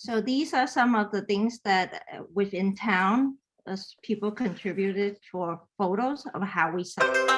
So these are some of the things that within town, as people contributed for photos of how we celebrate.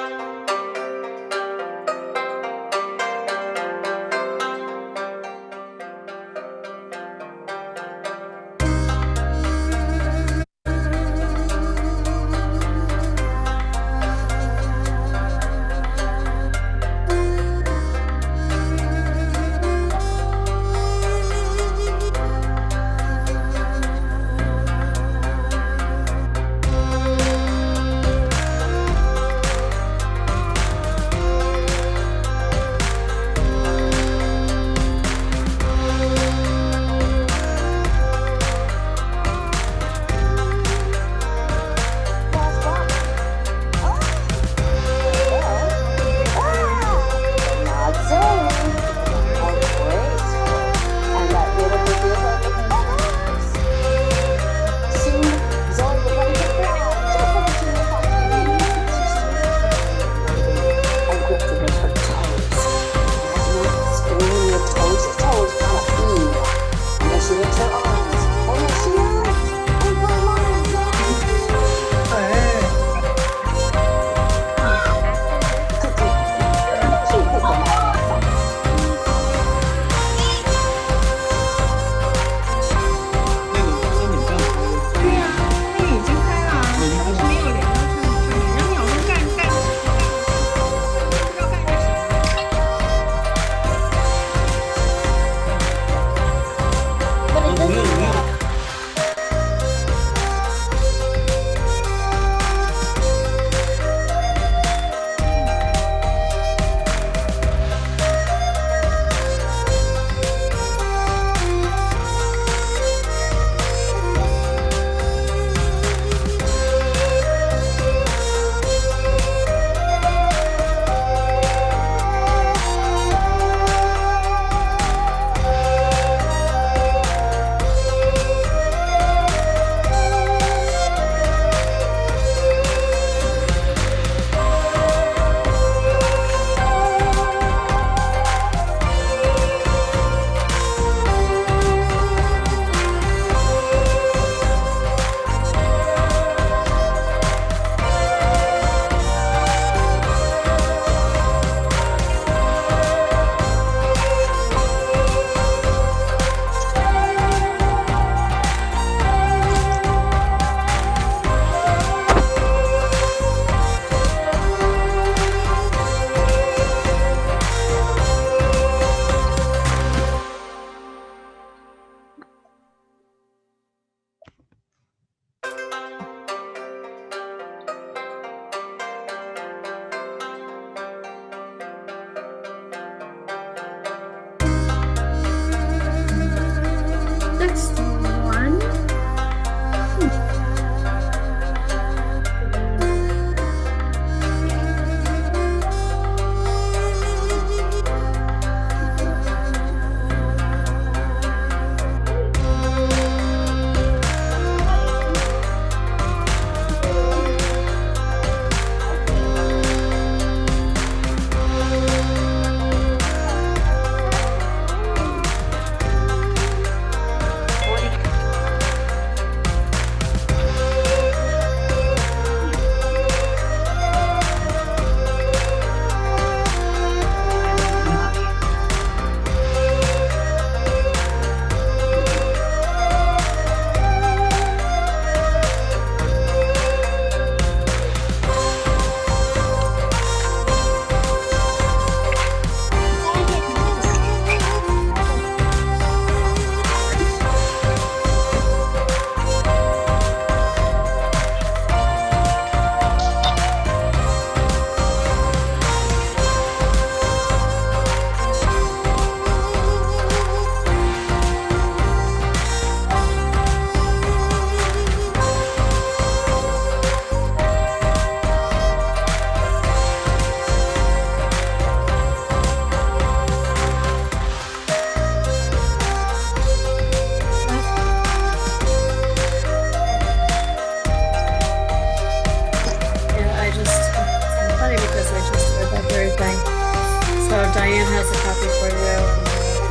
Diane has a copy for you,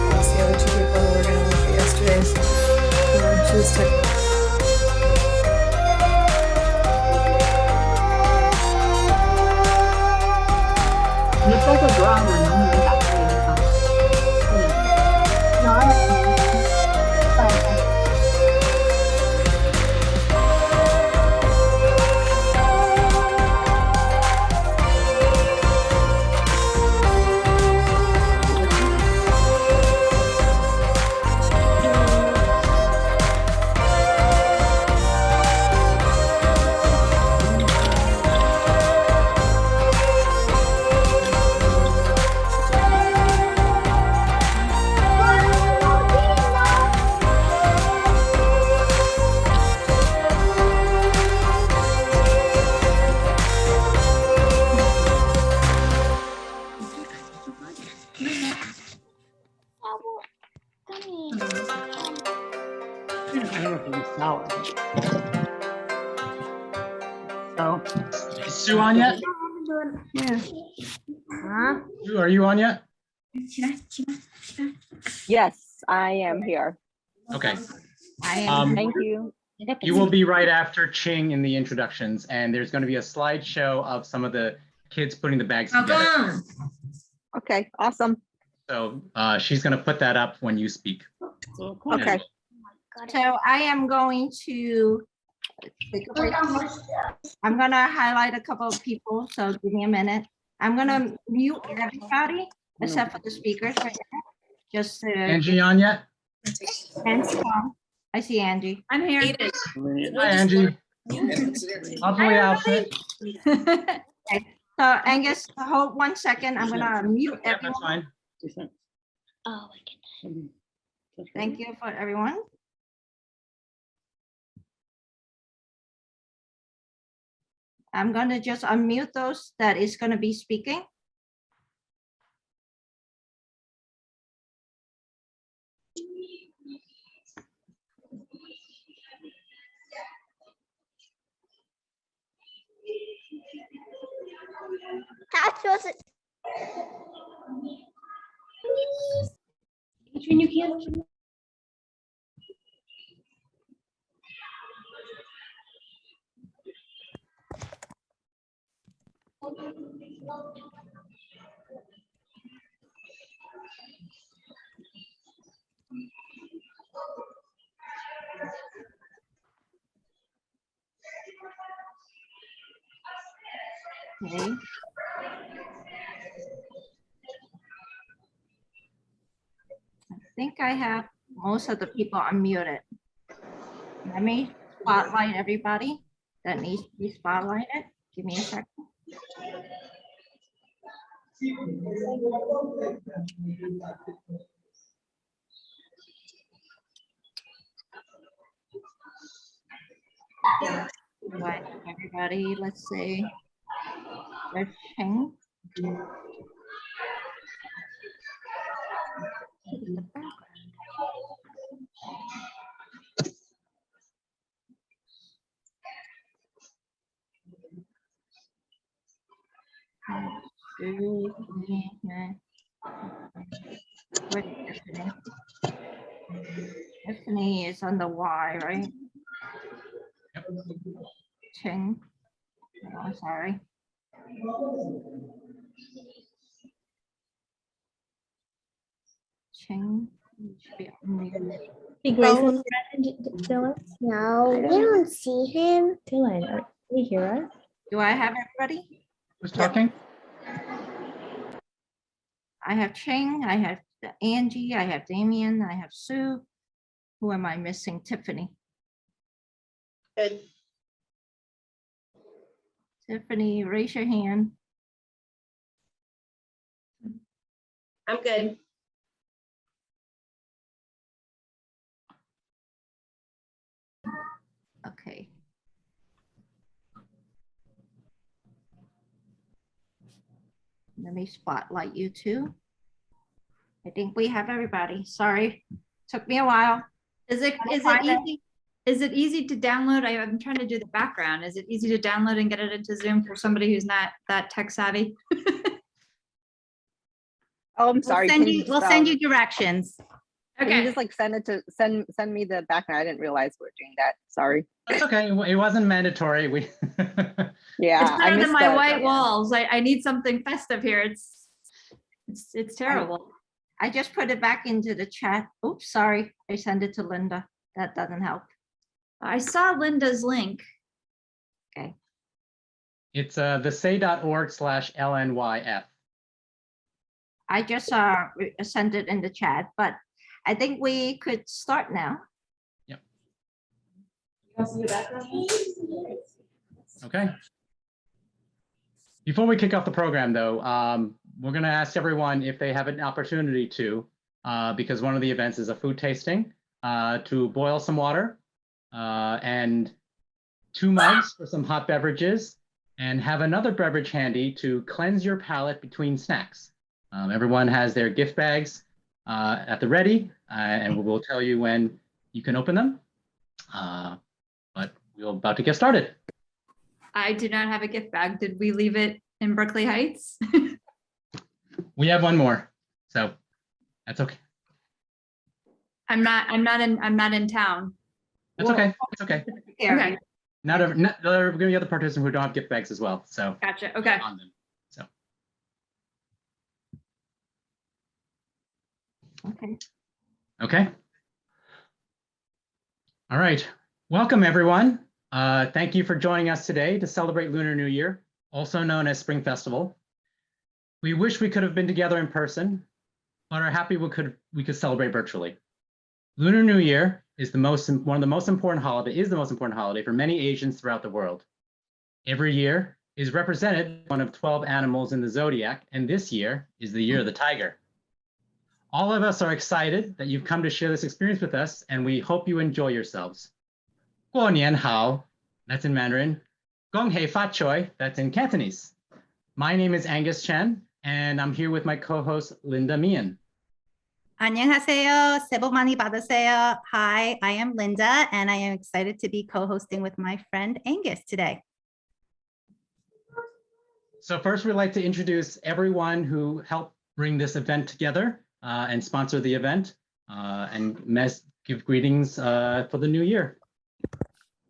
and the other two people who were going to look at yesterday's. choose to.你包括多少呢？能不能打开一个？So, is Sue on yet? Yeah. Sue, are you on yet? Yes, I am here. Okay. I am. Thank you. You will be right after Ching in the introductions, and there's going to be a slideshow of some of the kids putting the bags together. Okay, awesome. So she's going to put that up when you speak. Okay. So I am going to take a break. I'm gonna highlight a couple of people, so give me a minute. I'm gonna mute everybody except for the speakers right now. Just to Angie on yet? and Tom. I see Angie. I'm here. Hi, Angie. Lovely outfit. So Angus, hold 1 second. I'm gonna mute Yeah, that's everyone. fine. Oh, Thank you for everyone. I'm gonna just unmute those that is gonna be speaking. Adrian, you can't. Okay. I think I have most of the people unmuted. Let me spotlight everybody that needs to be spotlighted. Give me a second. Right, everybody, let's see. Red Cheng. Where's Tiffany? Tiffany is on the Y, right? Cheng. Oh, I'm sorry. Cheng. You should be unmuted. Be Grayson Dylan. No, we don't see him. Dylan, are you hear us? Do I have everybody? Who's talking? I have Cheng, I have Angie, I have Damien, I have Sue. Who am I missing? Tiffany. Good. Tiffany, raise your hand. I'm good. Okay. Let me spotlight you too. I think we have everybody. Sorry, took me a while. Is it easy? Is it easy to download? I'm trying to do the background. Is it easy to download and get it into Zoom for somebody who's not that tech savvy? Oh, I'm sorry. We'll send you directions. Can you Okay. just like send me the background? I didn't realize we were doing that. Sorry. That's okay. It wasn't mandatory. We. Yeah, It's I better than missed my the- white yeah. walls. I need something festive here. It's terrible. I just put it back into the chat. Oops, sorry. I sent it to Linda. That doesn't help. I saw Linda's link. It's thesay.org/LNYF. I just sent it in the chat, but I think we could start now. Okay. Before we kick off the program, though, we're going to ask everyone if they have an opportunity to, because one of the events is a food tasting, to boil some water and 2 mugs for some hot beverages, and have another beverage handy to cleanse your palate between snacks. Everyone has their gift bags at the ready, and we'll tell you when you can open them. But we're about to get started. I do not have a gift bag. Did we leave it in Berkeley Heights? We have one more, so that's okay. I'm not in town. That's okay. It's okay. Okay, Not there are going to be other participants who don't have gift bags as well. So gotcha. Okay. on them. So Okay. okay. All right. Welcome everyone. Thank you for joining us today to celebrate Lunar New Year, also known as Spring Festival. We wish we could have been together in person, but are happy we could celebrate virtually. Lunar New Year is the most important holiday for many Asians throughout the world. Every year is represented one of 12 animals in the zodiac, and this year is the year of the tiger. All of us are excited that you've come to share this experience with us, and we hope you enjoy yourselves. 过年好, that's in Mandarin. Gong hei fat choi, that's in Cantonese. My name is Angus Chen, and I'm here with my co-host Linda Meehan. 안녕하세요. 새해 복 많이 받으세요. Hi, I am Linda, and I am excited to be co-hosting with my friend Angus today. So first, we'd like to introduce everyone who helped bring this event together and sponsor the event and give greetings for the new year.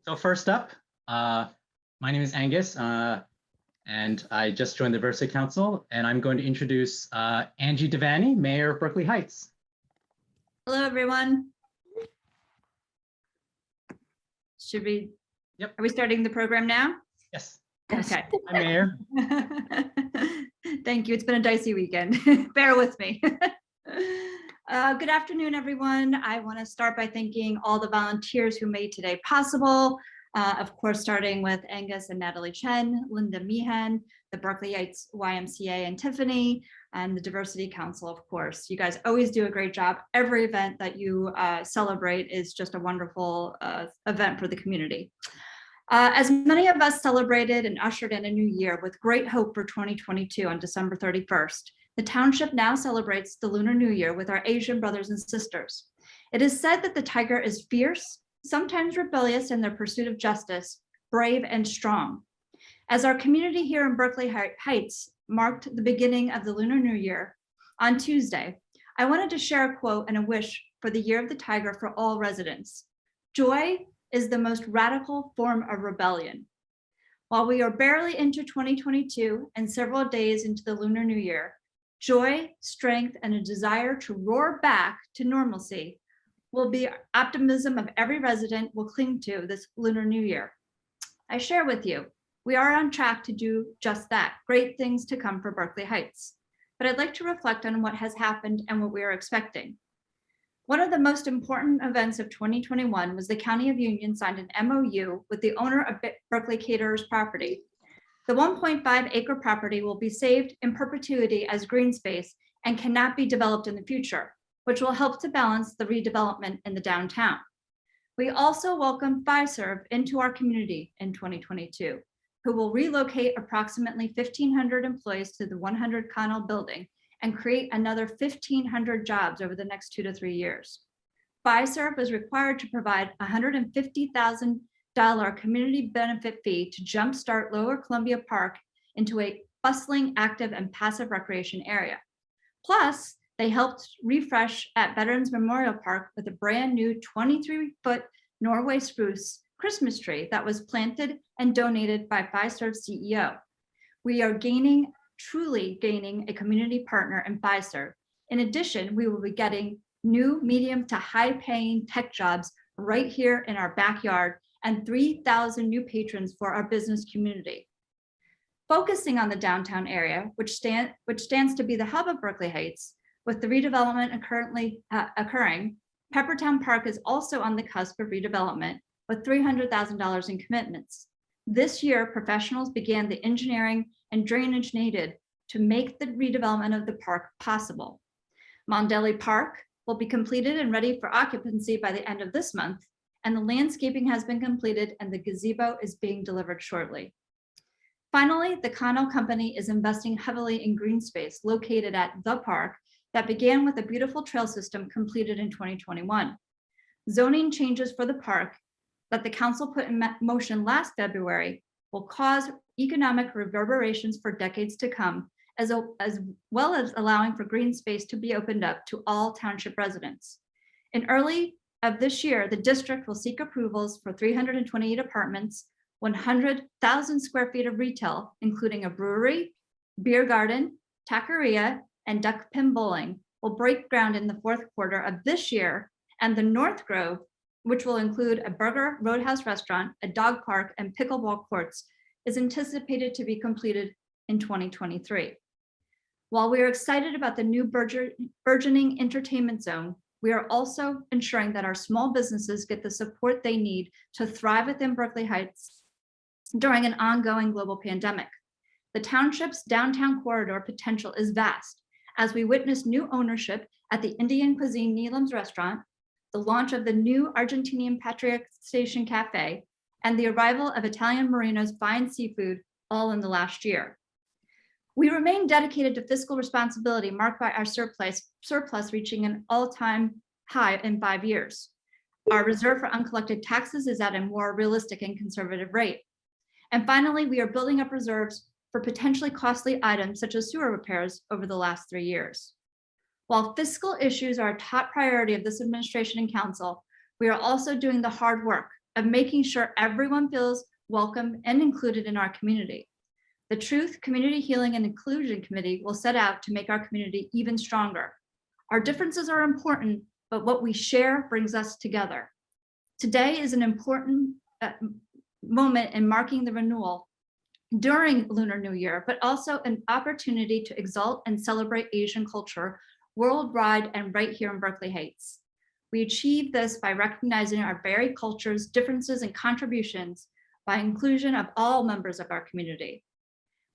So first up, my name is Angus, and I just joined the Diversity Council, and I'm going to introduce Angie Devaney, Mayor of Berkeley Heights. Hello, everyone. Should we? Yep. Are we starting the program now? Yes. Okay. Hi, Mayor. Thank you. It's been a dicey weekend. Bear with me. Good afternoon, everyone. I want to start by thanking all the volunteers who made today possible. Of course, starting with Angus and Natalie Chen, Linda Meehan, the Berkeley Heights YMCA and Tiffany, and the Diversity Council, of course. You guys always do a great job. Every event that you celebrate is just a wonderful event for the community. As many of us celebrated and ushered in a new year with great hope for 2022 on December 31st, the township now celebrates the Lunar New Year with our Asian brothers and sisters. It is said that the tiger is fierce, sometimes rebellious in their pursuit of justice, brave and strong. As our community here in Berkeley Heights marked the beginning of the Lunar New Year on Tuesday, I wanted to share a quote and a wish for the Year of the Tiger for all residents. Joy is the most radical form of rebellion. While we are barely into 2022 and several days into the Lunar New Year, joy, strength, and a desire to roar back to normalcy will be optimism of every resident will cling to this Lunar New Year. I share with you, we are on track to do just that, great things to come for Berkeley Heights. But I'd like to reflect on what has happened and what we are expecting. One of the most important events of 2021 was the County of Union signed an MOU with the owner of Berkeley Caterers property. The 1.5 acre property will be saved in perpetuity as green space and cannot be developed in the future, which will help to balance the redevelopment in the downtown. We also welcome Fiserv into our community in 2022, who will relocate approximately 1,500 employees to the 100 Connell building and create another 1,500 jobs over the next 2 to 3 years. Fiserv is required to provide $150,000 community benefit fee to jumpstart Lower Columbia Park into a bustling, active, and passive recreation area. Plus, they they helped refresh at Veterans Memorial Park with a brand new 23-foot Norway spruce Christmas tree that was planted and donated by Fiserv CEO. We are truly gaining a community partner in Fiserv. In addition, we will be getting new medium to high paying tech jobs right here in our backyard and 3,000 new patrons for our business community. Focusing on the downtown area, which stands to be the hub of Berkeley Heights, with the redevelopment currently occurring, Peppertown Park is also on the cusp of redevelopment with $300,000 in commitments. This year, professionals began the engineering and drainage needed to make the redevelopment of the park possible. Mondelli Park will be completed and ready for occupancy by the end of this month, and the landscaping has been completed and the gazebo is being delivered shortly. Finally, the Connell Company is investing heavily in green space located at the park that began with a beautiful trail system completed in 2021. Zoning changes for the park that the council put in motion last February will cause economic reverberations for decades to come, as well as allowing for green space to be opened up to all township residents. In early of this year, the district will seek approvals for 328 apartments, 100,000 square feet of retail, including a brewery, beer garden, taqueria, and duck pin bowling, will break ground in the fourth quarter of this year, and the North Grove, which will include a burger roadhouse restaurant, a dog park, and pickleball courts, is anticipated to be completed in 2023. While we are excited about the new burgeoning entertainment zone, we are also ensuring that our small businesses get the support they need to thrive within Berkeley Heights during an ongoing global pandemic. The township's downtown corridor potential is vast, as we witness new ownership at the Indian Cuisine Neelam's restaurant, the launch of the new Argentinian Patriot Station Cafe, and the arrival of Italian Marino's fine seafood, all in the last year. We remain dedicated to fiscal responsibility, marked by our surplus reaching an all-time high in 5 years. Our reserve for uncollected taxes is at a more realistic and conservative rate. And finally, we are building up reserves for potentially costly items such as sewer repairs over the last 3 years. While fiscal issues are a top priority of this administration and council, we are also doing the hard work of making sure everyone feels welcome and included in our community. The Truth, Community Healing, and Inclusion Committee will set out to make our community even stronger. Our differences are important, but what we share brings us together. Today is an important moment in marking the renewal during Lunar New Year, but also an opportunity to exalt and celebrate Asian culture worldwide and right here in Berkeley Heights. We achieve this by recognizing our varied cultures, differences, and contributions by inclusion of all members of our community.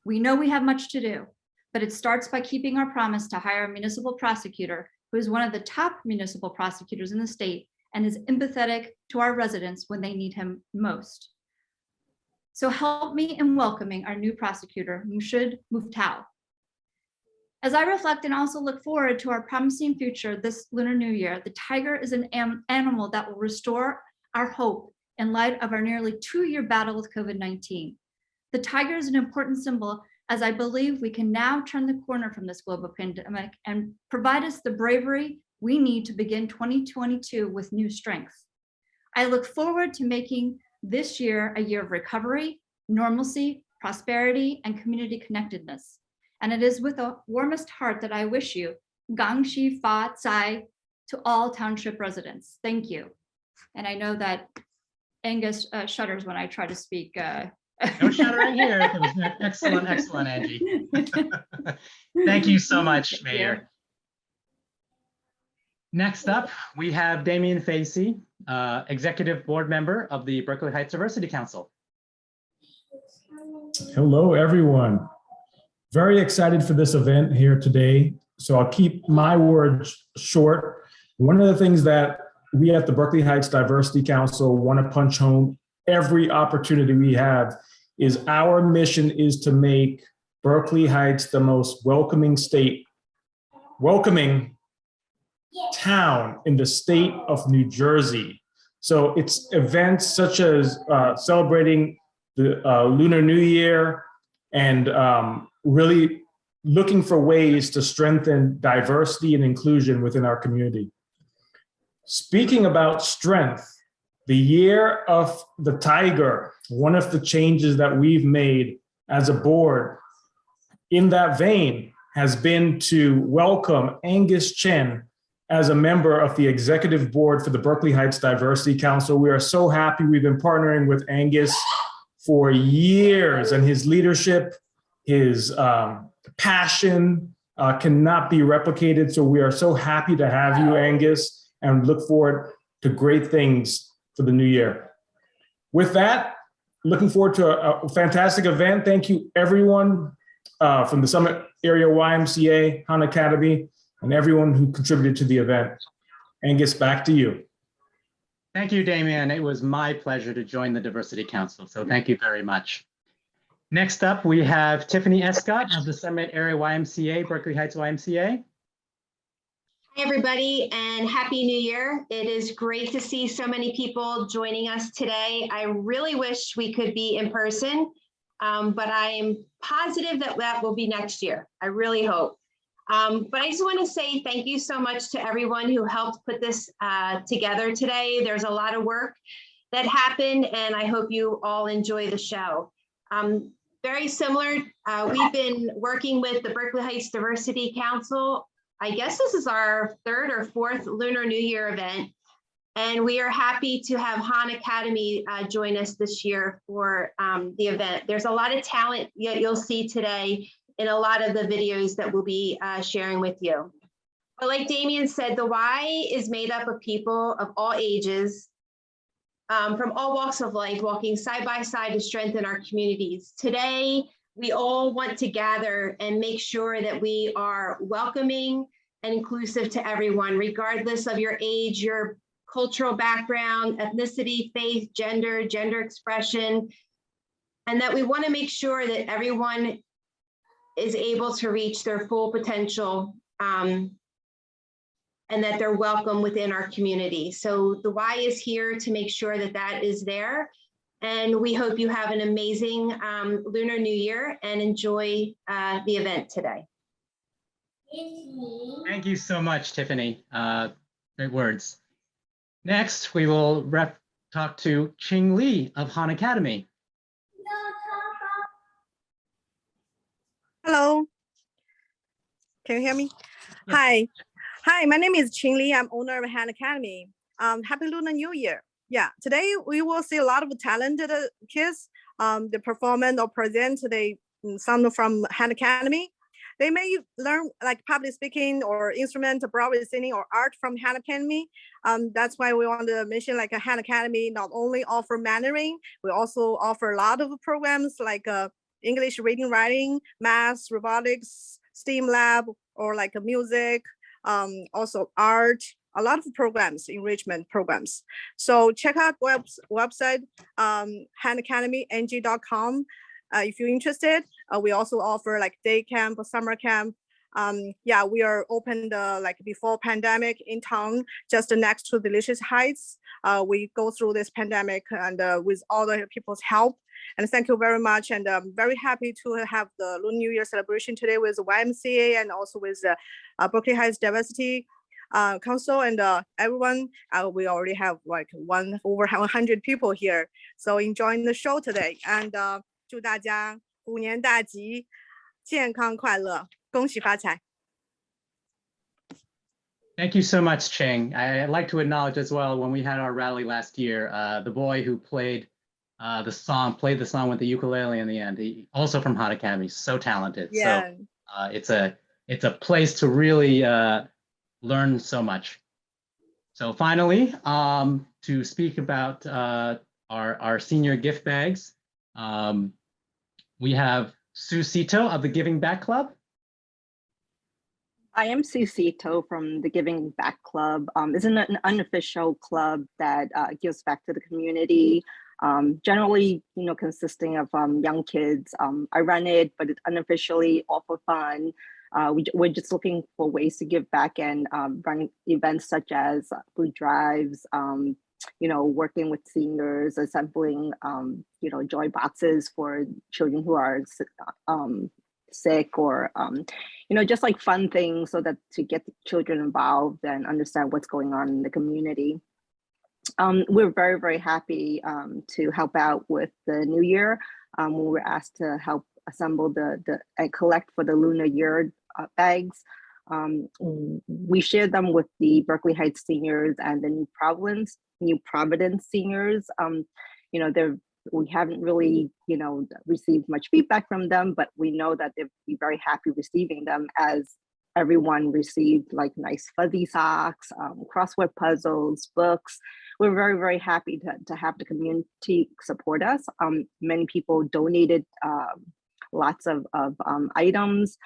We know we have much to do, but it starts by keeping our promise to hire a municipal prosecutor who is one of the top municipal prosecutors in the state and is empathetic to our residents when they need him most. So help me in welcoming our new prosecutor, Mushid Muftau. As I reflect and also look forward to our promising future this Lunar New Year, the tiger is an animal that will restore our hope in light of our nearly 2-year battle with COVID-19. The tiger is an important symbol, as I believe we can now turn the corner from this global pandemic and provide us the bravery we need to begin 2022 with new strength. I look forward to making this year a year of recovery, normalcy, prosperity, and community connectedness. And it is with the warmest heart that I wish you Gang Shi Fa Zai to all township residents. Thank you. And I know that Angus shudders when I try to speak. No shuddering here. It was excellent, excellent, Angie. Thank you so much, Mayor. Next up, we have Damian Facey, Executive Board Member of the Berkeley Heights Diversity Council. Hello, everyone. Very excited for this event here today. So I'll keep my words short. One of the things that we at the Berkeley Heights Diversity Council want to punch home every opportunity we have is our mission is to make Berkeley Heights the most welcoming town in the state of New Jersey. So it's events such as celebrating the Lunar New Year and really looking for ways to strengthen diversity and inclusion within our community. Speaking about strength, the year of the tiger, one of the changes that we've made as a board in that vein has been to welcome Angus Chen as a member of the executive board for the Berkeley Heights Diversity Council. We are so happy. We've been partnering with Angus for years, and his leadership, his passion cannot be replicated. So we are so happy to have you, Angus, and look forward to great things for the new year. With that, looking forward to a fantastic event. Thank you, everyone from the Summit Area YMCA, Han Academy, and everyone who contributed to the event. Angus, back to you. Thank you, Damien. It was my pleasure to join the Diversity Council, so thank you very much. Next up, we have Tiffany Escott of the Summit Area YMCA, Berkeley Heights YMCA. Hi, everybody, and Happy New Year. It is great to see so many people joining us today. I really wish we could be in person, but I am positive that that will be next year. I really hope. But I just want to say thank you so much to everyone who helped put this together today. There's a lot of work that happened, and I hope you all enjoy the show. Very similar, we've been working with the Berkeley Heights Diversity Council. I guess this is our third or fourth Lunar New Year event, and we are happy to have Han Academy join us this year for the event. There's a lot of talent you'll see today in a lot of the videos that we'll be sharing with you. But like Damien said, the Y is made up of people of all ages, from all walks of life, walking side by side to strengthen our communities. Today, we all want to gather and make sure that we are welcoming and inclusive to everyone, regardless of your age, your cultural background, ethnicity, faith, gender expression, and that we want to make sure that everyone is able to reach their full potential and that they're welcome within our community. So the Y is here to make sure that that is there. And we hope you have an amazing Lunar New Year and enjoy the event today. Thank you so much, Tiffany. Great words. Next, we will talk to Ching Lee of Han Academy. Hello. Can you hear me? Yes. Hi, my name is Ching Li. I'm owner of Han Academy. Happy Lunar New Year. Yeah, today we will see a lot of talented kids. The performance or present today, some from Han Academy. They may learn like public speaking or instrument, Broadway singing or art from Han Academy. That's why we want to mention like a Han Academy not only offer Mandarin, we also offer a lot of programs like English reading, writing, math, robotics, STEAM lab, or like music, also art, a lot of programs, enrichment programs. So check out website, hanacademyng.com. If you're interested, we also offer like day camp or summer camp. Yeah, we are open like before pandemic in town, just next to Delicious Heights. We go through this pandemic and with all the people's help. And thank you very much. And I'm very happy to have the Lunar New Year celebration today with the YMCA and also with the Berkeley Heights Diversity Council and everyone. We already have like over 100 people here. So enjoying the show today. And 祝大家虎年大吉，健康快乐，恭喜发财。Thank you so much, Ching. I'd like to acknowledge as well, when we had our rally last year, the boy who played the song with the ukulele in the end. He also from Han Academy, so talented. Yeah. So it's a place to really learn so much. So finally, to speak about our senior gift bags, we have Sue Sito of the Giving Back Club. I am Sue Sito from the Giving Back Club. It's an unofficial club that gives back to the community. Generally, consisting of young kids. I run it, but it's unofficially all for fun. We're just looking for ways to give back and run events such as food drives, working with seniors, assembling, joy boxes for children who are sick, or just like fun things, so that to get the children involved and understand what's going on in the community. We're very, very happy to help out with the New Year when we were asked to help assemble and collect for the Lunar Year bags. We shared them with the Berkeley Heights seniors and the New Providence seniors. We haven't really, received much feedback from them, but we know that they'd be very happy receiving them, as everyone received like nice fuzzy socks, crossword puzzles, books. We're very, very happy to have the community support us. Many people donated lots of items.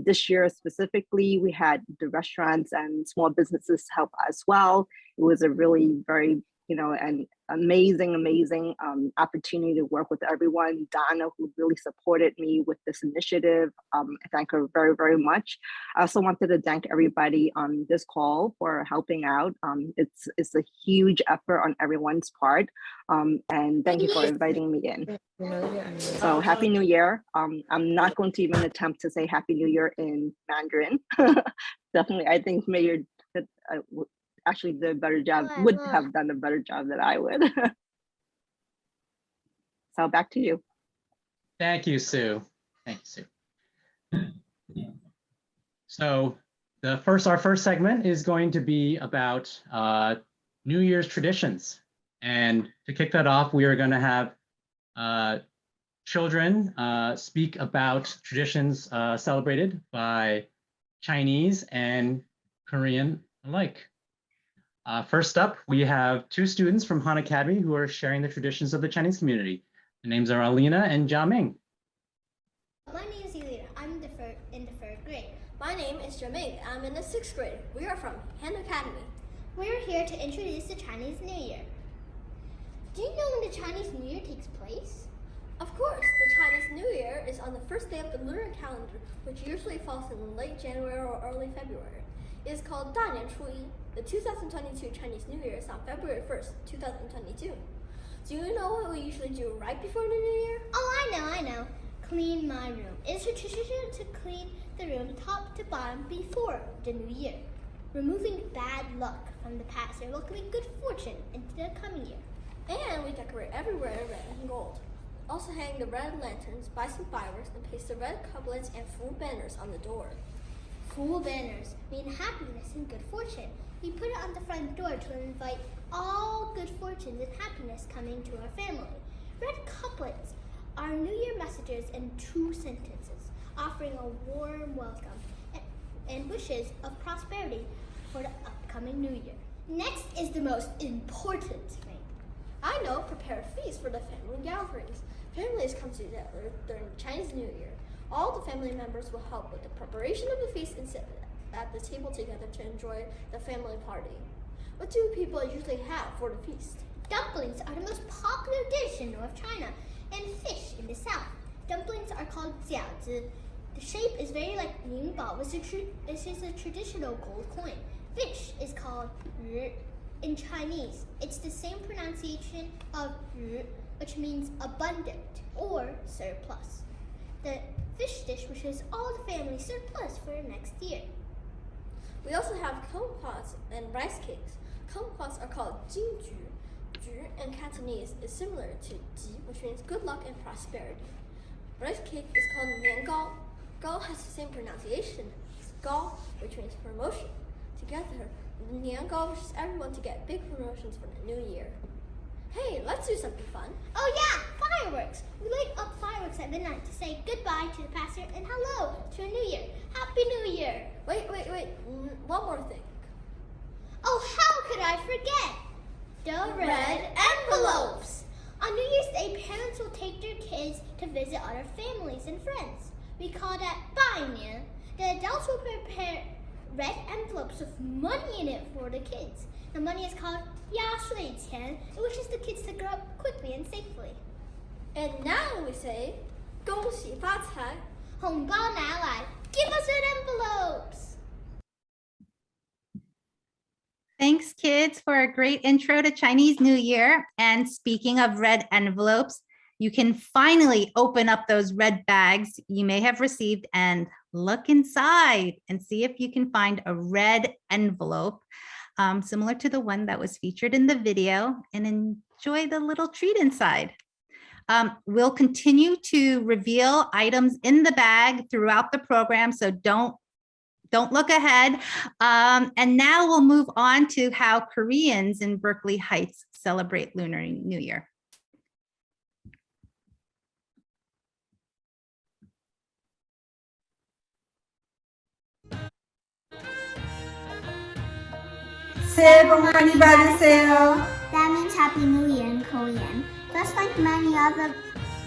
This year specifically, we had the restaurants and small businesses help as well. It was a really very, an amazing opportunity to work with everyone. Donna, who really supported me with this initiative, I thank her very, very much. I also wanted to thank everybody on this call for helping out. It's a huge effort on everyone's part, and thank you for inviting me in. So Happy New Year. I'm not going to even attempt to say Happy New Year in Mandarin. Definitely, I think Mayor actually did a better job, would have done a better job than I would. So back to you. Thank you, Sue. Thank you, Sue. So our first segment is going to be about New Year's traditions. And to kick that off, we are going to have children speak about traditions celebrated by Chinese and Korean alike. First up, we have two students from Han Academy who are sharing the traditions of the Chinese community. The names are Alina and Jiaming. My name is Alina. I'm in the third grade. My name is Jiaming. I'm in the 6th grade. We are from Han Academy. We're here to introduce the Chinese New Year. Do you know when the Chinese New Year takes place? Of course, the Chinese New Year is on the first day of the lunar calendar, which usually falls in late January or early February. It is called 大年初一. The 2022 Chinese New Year is on February 1st, 2022. Do you know what we usually do right before the New Year? Oh, I know. Clean my room. It's a tradition to clean the room top to bottom before the New Year, removing bad luck from the past and welcoming good fortune into the coming year. And we decorate everywhere in red and gold. Also hang the red lanterns, buy some fireworks, and paste the red couplets and full banners on the door. Full banners mean happiness and good fortune. We put it on the front door to invite all good fortunes and happiness coming to our family. Red couplets are New Year messages in 2 sentences, offering a warm welcome and wishes of prosperity for the upcoming New Year. Next is the most important thing. I know, prepare a feast for the family gatherings. Families come together during Chinese New Year. All the family members will help with the preparation of the feast and sit at the table together to enjoy the family party. What do people usually have for the feast? Dumplings are the most popular dish in North China, and fish in the south. Dumplings are called jiaozi. The shape is very like Ningbao, which is a traditional gold coin. Fish is called ri in Chinese. It's the same pronunciation of ri, which means abundant or surplus. The fish dish, which is all the family surplus for the next year. We also have kumquats and rice cakes. Kumquats are called jingju. Ju in Cantonese is similar to ji, which means good luck and prosperity. Rice cake is called niangao. Gao has the same pronunciation as gao, which means promotion. Together, niangao wishes everyone to get big promotions for the new year. Hey, let's do something fun. Oh yeah, fireworks. We light up fireworks at midnight to say goodbye to the past year and hello to a new year. Happy New Year. Wait. One more thing. Oh, how could I forget? The red envelopes. On New Year's Day, parents will take their kids to visit other families and friends. We call that 拜年. The adults will prepare red envelopes with money in it for the kids. The money is called 压岁钱. It wishes the kids to grow up quickly and safely. And now we say 恭喜发财. 红包拿来. Give us red envelopes. Thanks, kids, for a great intro to Chinese New Year. And speaking of red envelopes, you can finally open up those red bags you may have received and look inside and see if you can find a red envelope similar to the one that was featured in the video, and enjoy the little treat inside. We'll continue to reveal items in the bag throughout the program, so don't look ahead. And now we'll move on to how Koreans in Berkeley Heights celebrate Lunar New Year. 새해 복 많이 받으세요. That means Happy New Year in Korean. Just like many other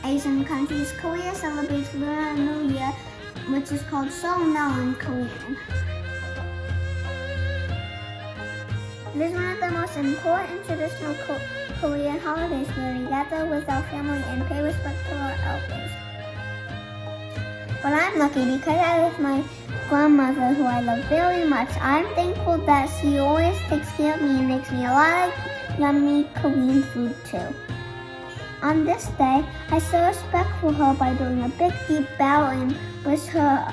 Asian countries, Korea celebrates Lunar New Year, which is called Seolnal in Korean. It is one of the most important traditional Korean holidays where we gather with our family and pay respect to our elders. But I'm lucky because I with my grandmother, who I love very much. I'm thankful that she always takes care of me and makes me a lot of yummy Korean food too. On this day, I show respect for her by doing a big deep bow and wish her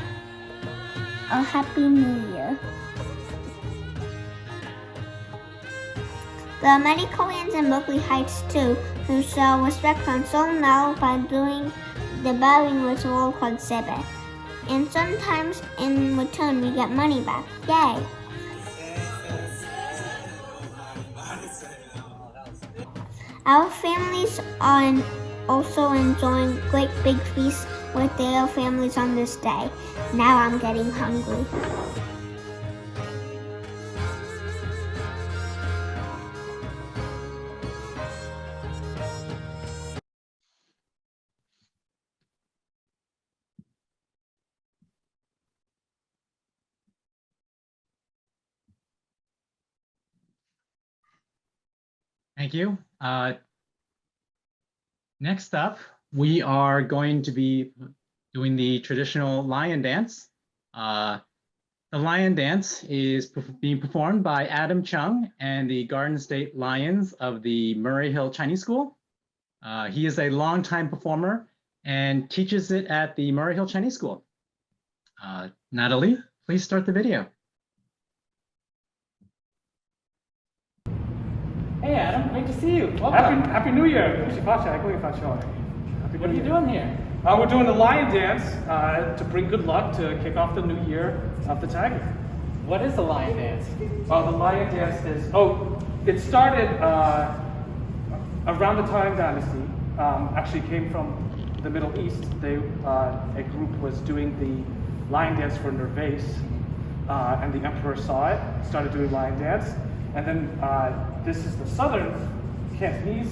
a Happy New Year. There are many Koreans in Berkeley Heights too who show respect on Seolnal by doing the bowing ritual called sebe. And sometimes in return we get money back. Yay! Our families are also enjoying great big feasts with their families on this day. Now I'm getting hungry. Thank you. Next up, we are going to be doing the traditional lion dance. The lion dance is being performed by Adam Chung and the Garden State Lions of the Murray Hill Chinese School. He is a longtime performer and teaches it at the Murray Hill Chinese School. Natalie, please start the video. Hey Adam, great to see you. Welcome. Happy New Year. What are you doing here? We're doing the lion dance to bring good luck to kick off the new year of the tiger. What is the lion dance? The lion dance is, it started around the Tang Dynasty. Actually came from the Middle East. A group was doing the lion dance for Nervase, and the emperor saw it, started doing lion dance. And then this is the southern Cantonese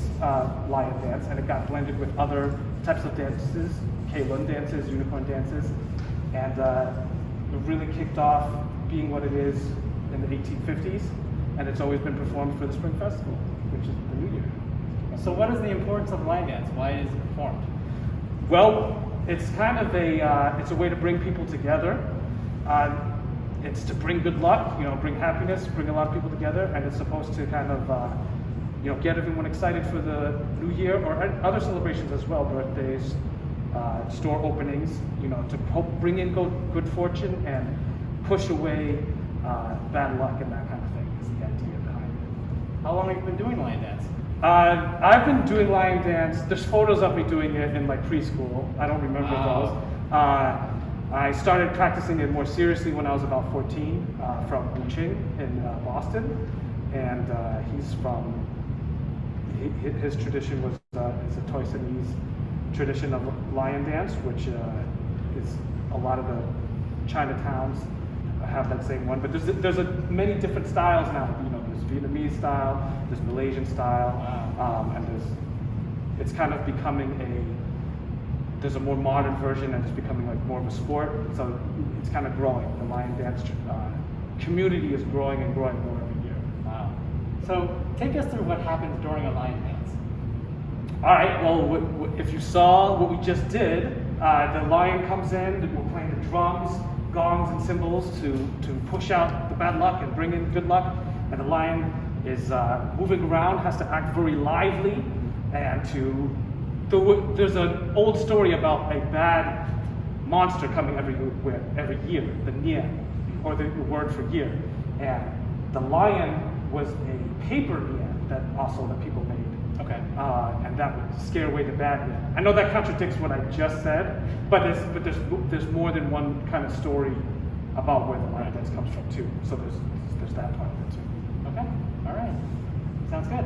lion dance, and it got blended with other types of dances, Keilun dances, unicorn dances, and it really kicked off being what it is in the 1850s, and it's always been performed for the Spring Festival, which is the New Year. So what is the importance of lion dance? Why is it performed? Well, it's kind of it's a way to bring people together. It's to bring good luck, bring happiness, bring a lot of people together, and it's supposed to kind of, get everyone excited for the new year or other celebrations as well, birthdays, store openings, to help bring in good fortune and push away bad luck and that kind of thing is the idea behind it. How long have you been doing lion dance? I've been doing lion dance. There's photos of me doing it in like preschool. I don't remember those. I started practicing it more seriously when I was about 14 from Wuching in Boston, and his tradition was is a Toisanese tradition of lion dance, which is a lot of the Chinatowns have that same one. But there's many different styles now. There's Vietnamese style, there's Malaysian style, and it's kind of becoming there's a more modern version, and it's becoming like more of a sport. So it's kind of growing. The lion dance community is growing and growing more every year. Wow. So take us through what happens during a lion dance. All right, well, if you saw what we just did, the lion comes in, we're playing the drums, gongs, and cymbals to push out the bad luck and bring in good luck. And the lion is moving around, has to act very lively and to there's an old story about a bad monster coming every year, the Nian, or the word for year. And the lion was a paper Nian that people made. Okay. And that would scare away the bad Nian. I know that contradicts what I just said, but there's more than one kind of story about where the lion dance comes from too. So there's that part of it too. Okay. All right. Sounds good.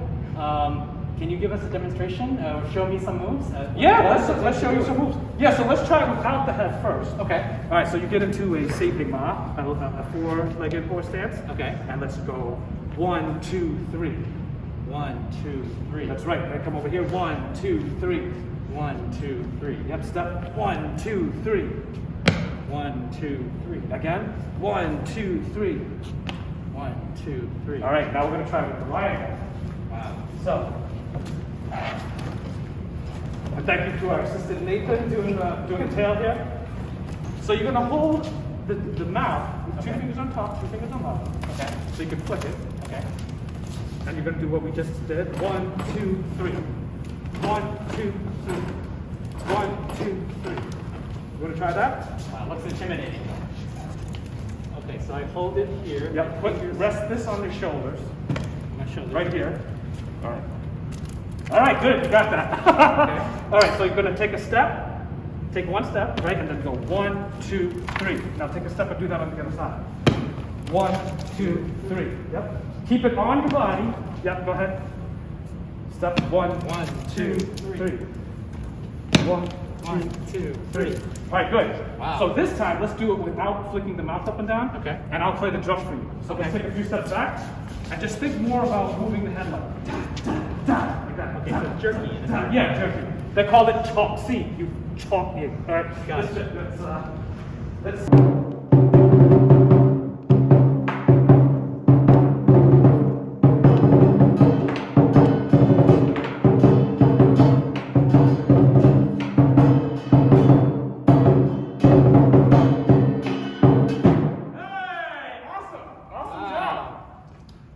Can you give us a demonstration? Show me some moves? Let's show you some moves. Yeah, so let's try it without the head first. Okay. All right, so you get into a Seiping Ma, a four-legged horse stance. Okay. And let's go 1, 2, 3. 1, 2, 3. That's right. Then come over here. 1, 2, 3. 1, 2, 3. Yep, step 1, 2, 3. 1, 2, 3. Again. 1, 2, 3. 1, 2, 3. All right, now we're going to try with the lion. Wow. So, and thank you to our assistant Nathan doing the tail here. So you're gonna hold the mouth with 2 fingers on top, 2 fingers on bottom. Okay. So you can flick it. Okay. And you're gonna do what we just did. 1, 2, 3. 1, 2, 3. 1, 2, 3. You wanna try that? Wow, looks intimidating. Okay, so I hold it here. Yep. Rest this on your shoulders. My shoulder. Right here. All right. All right, good, you got that. Okay. All right, so you're gonna take a step, take one step, right, and then go 1, 2, 3. Now take a step and do that on the other side. 1, 2, 3. Yep. Keep it on your body. Yep, go ahead. Step 1, 1, 2, 3. 1, 2, 3. All right, good. Wow. So this time, let's do it without flicking the mouth up and down. Okay. And I'll play the drum for you. So let's take a few steps back and just think more about moving the head like da, da, da, like that. Okay, so jerky. Yeah, jerky. They call it chalk. See, you chalk in. All right, Gotcha. let's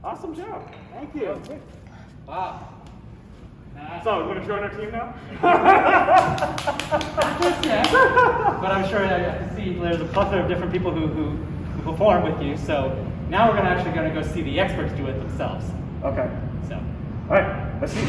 Awesome job. Thank you. Wow. So, you want to join our team now? But I'm sure I can see there's a plethora of different people who perform with you. So now we're actually going to go see the experts do it themselves. Okay. So. All right. Let's see.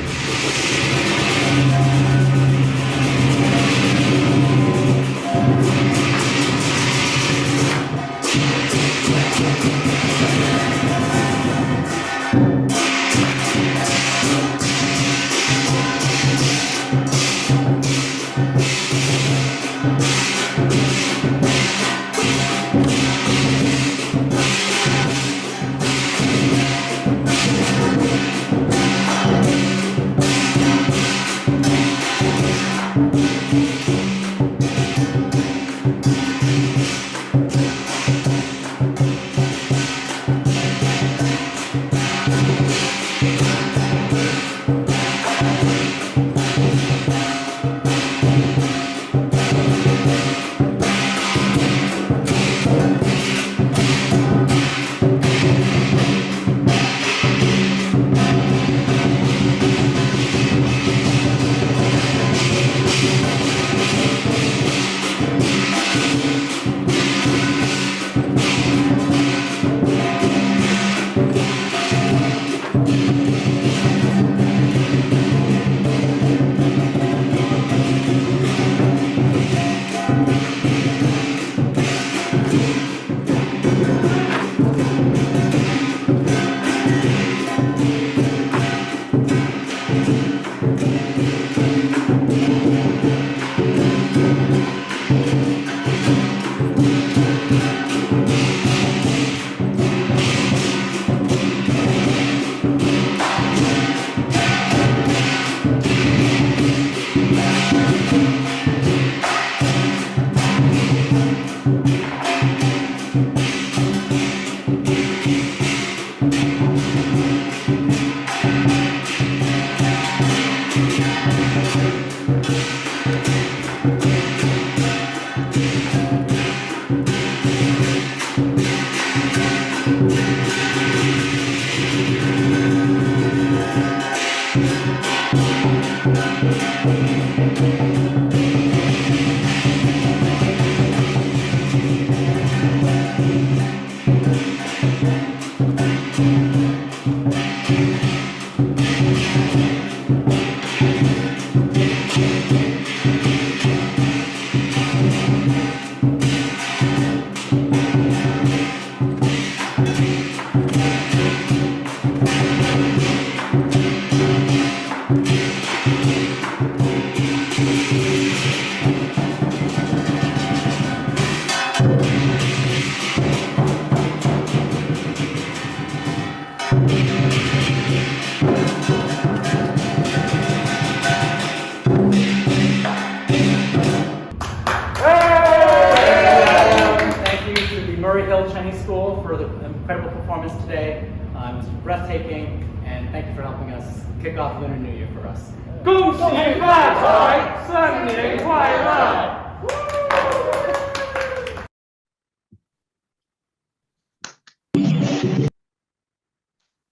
performance today. It was breathtaking, and thank you for helping us kick off Lunar New Year for us. 恭喜发财，新年快乐！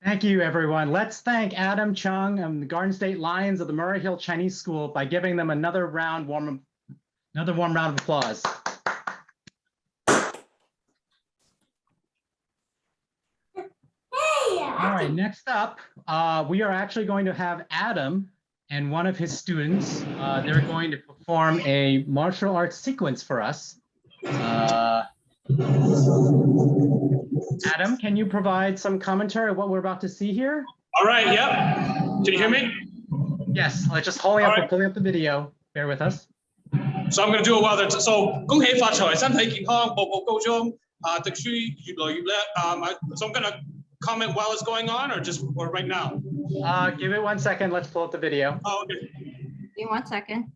Thank you, everyone. Let's thank Adam Chung and the Garden State Lions of the Murray Hill Chinese School by giving them another warm round of applause. All right, next up, we are actually going to have Adam and one of his students. They're going to perform a martial arts sequence for us. Adam, can you provide some commentary on what we're about to see here? All right, yep. Can you hear me? Yes, let's just hold up, we're pulling up the video. Bear with us. So I'm going to do it while they're, so 恭喜發財，身體健康，步步高中，讀書越來越叻。So I'm going to comment while it's going on or right now? Give it 1 second, let's pull up the video. Oh, okay. Give me 1 second.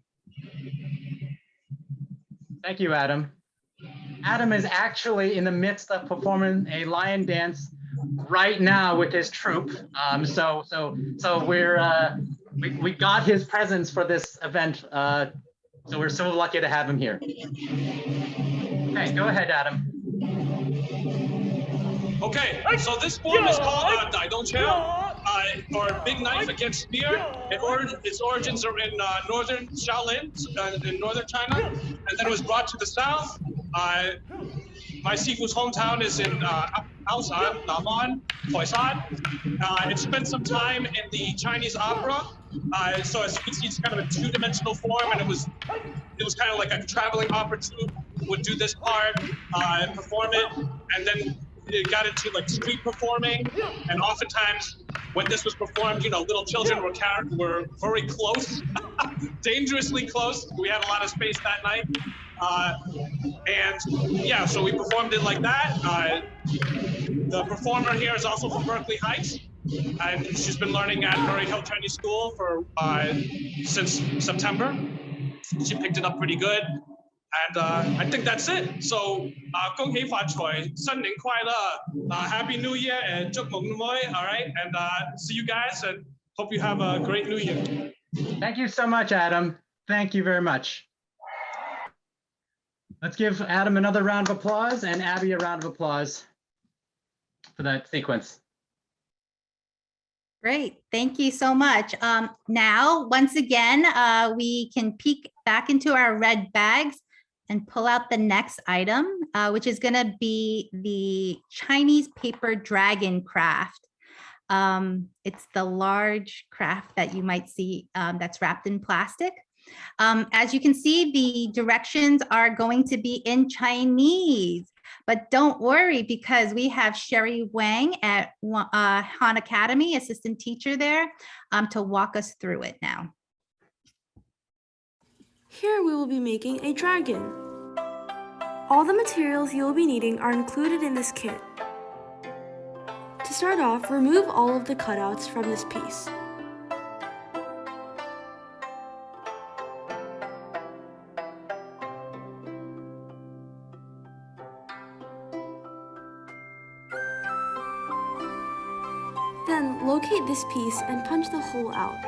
Thank you, Adam. Adam is actually in the midst of performing a lion dance right now with his troupe. So we got his presence for this event. So we're so lucky to have him here. Okay, go ahead, Adam. Okay, so this form is called Dai Dong Chao, or Big Knife Against Spear. Its origins are in northern Shaolin, in northern China, and then it was brought to the south. My Sifu's hometown is in Aoshan, Navan, Khoisan. It spent some time in the Chinese opera. So as you can see, it's kind of a two-dimensional form, and it was kind of like a traveling opera troupe would do this part, perform it, and then it got into like street performing, and oftentimes when this was performed, you know, little children were very close, dangerously close. We had a lot of space that night. And yeah, so we performed it like that. The performer here is also from Berkeley Heights, and she's been learning at Murray Hill Chinese School for since September. She picked it up pretty good, and I think that's it. So, 恭喜發財，新年快樂, Happy New Year, and 祝夢妹, all right? And see you guys, and hope you have a great New Year. Thank you so much, Adam. Thank you very much. Let's give Adam another round of applause and Abby a round of applause for that sequence. Great, thank you so much. Now, once again, we can peek back into our red bags and pull out the next item, which is gonna be the Chinese paper dragon craft. It's the large craft that you might see that's wrapped in plastic. As you can see, the directions are going to be in Chinese, but don't worry because we have Sherry Wang at Han Academy, assistant teacher there, to walk us through it now. Here we will be making a dragon. All the materials you will be needing are included in this kit. To start off, remove all of the cutouts from this piece. Then locate this piece and punch the hole out.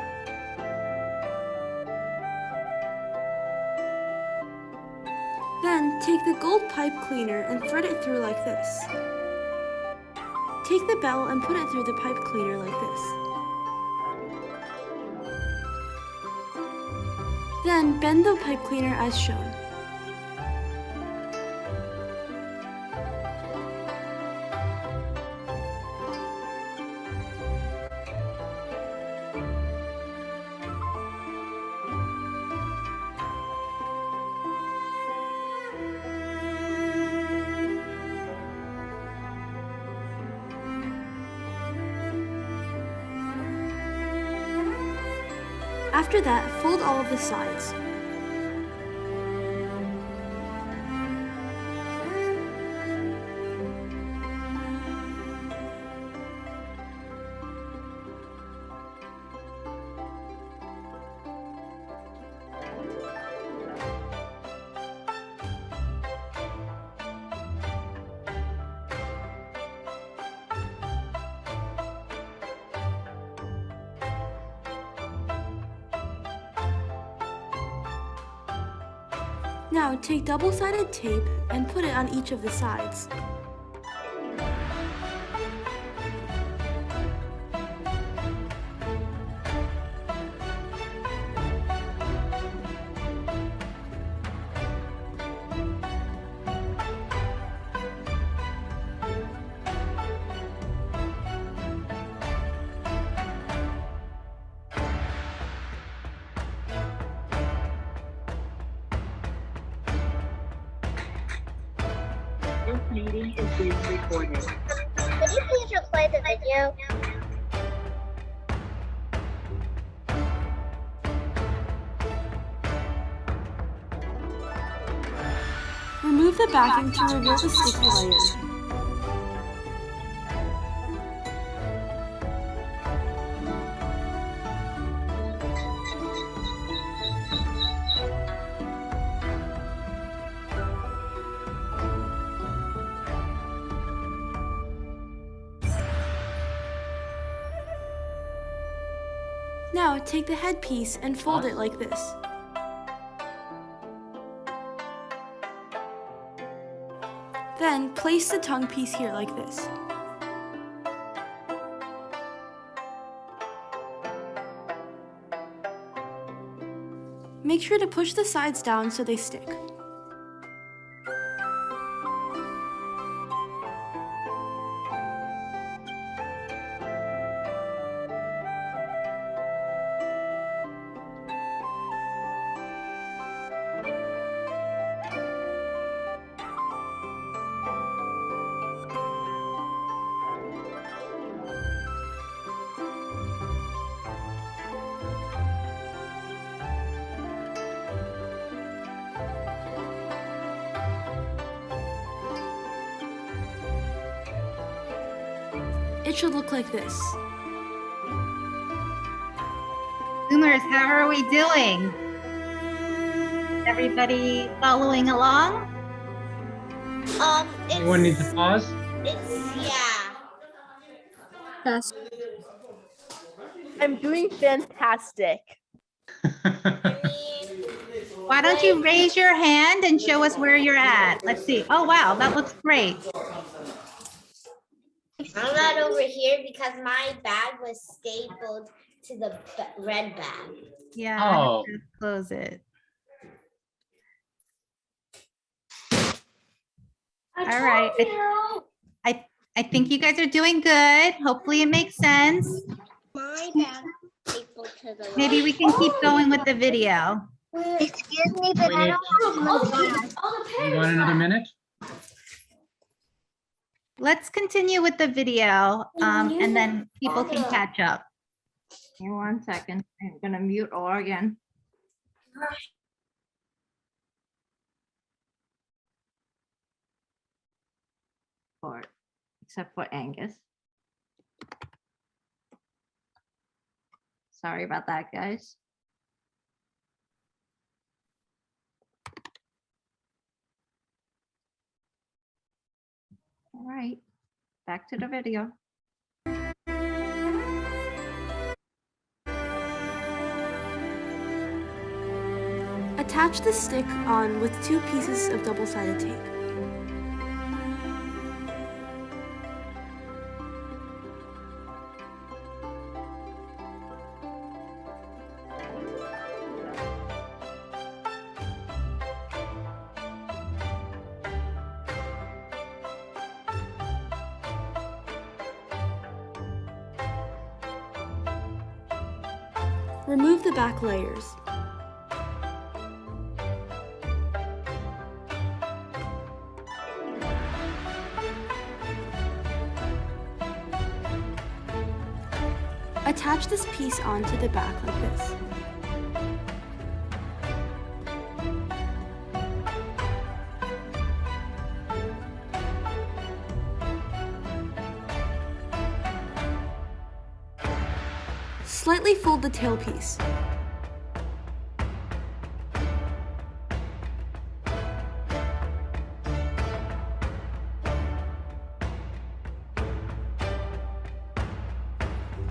Then take the gold pipe cleaner and thread it through like this. Take the bell and put it through the pipe cleaner like this. Then bend the pipe cleaner as shown. After that, fold all of the sides. Now take double-sided tape and put it on each of the sides. This meeting is being recorded. Could you please replay the video? Remove the backing to reveal the sticky layer. Now take the headpiece and fold it like this. Then place the tongue piece here like this. Make sure to push the sides down so they stick. It should look like this. Zoomers, how are we doing? Everybody following along? Anyone needs a pause? Yes. I'm doing fantastic. Why don't you raise your hand and show us where you're at? Let's see. Oh, wow, that looks great. I'm not over here because my bag was stapled to the red bag. Yeah, Oh. just close it. All right. I think you guys are doing good. Hopefully it makes sense. My bag stapled to the Maybe we can keep going with the video. Excuse me, but I don't have my bag. You want another minute? Let's continue with the video and then people can catch up. Give me 1 second. I'm gonna mute all again. Except for Angus. Sorry about that, guys. All right, back to the video. Attach the stick on with 2 pieces of double-sided tape. Remove the back layers. Attach this piece onto the back like this. Slightly fold the tailpiece.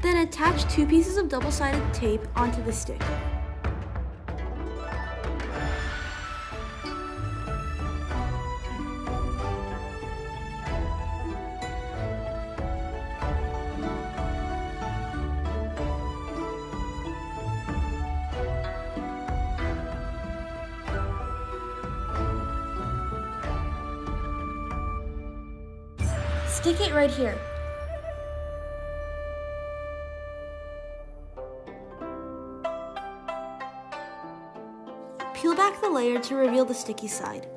Then attach 2 pieces of double-sided tape onto the stick. Stick it right here. Peel back the layer to reveal the sticky side.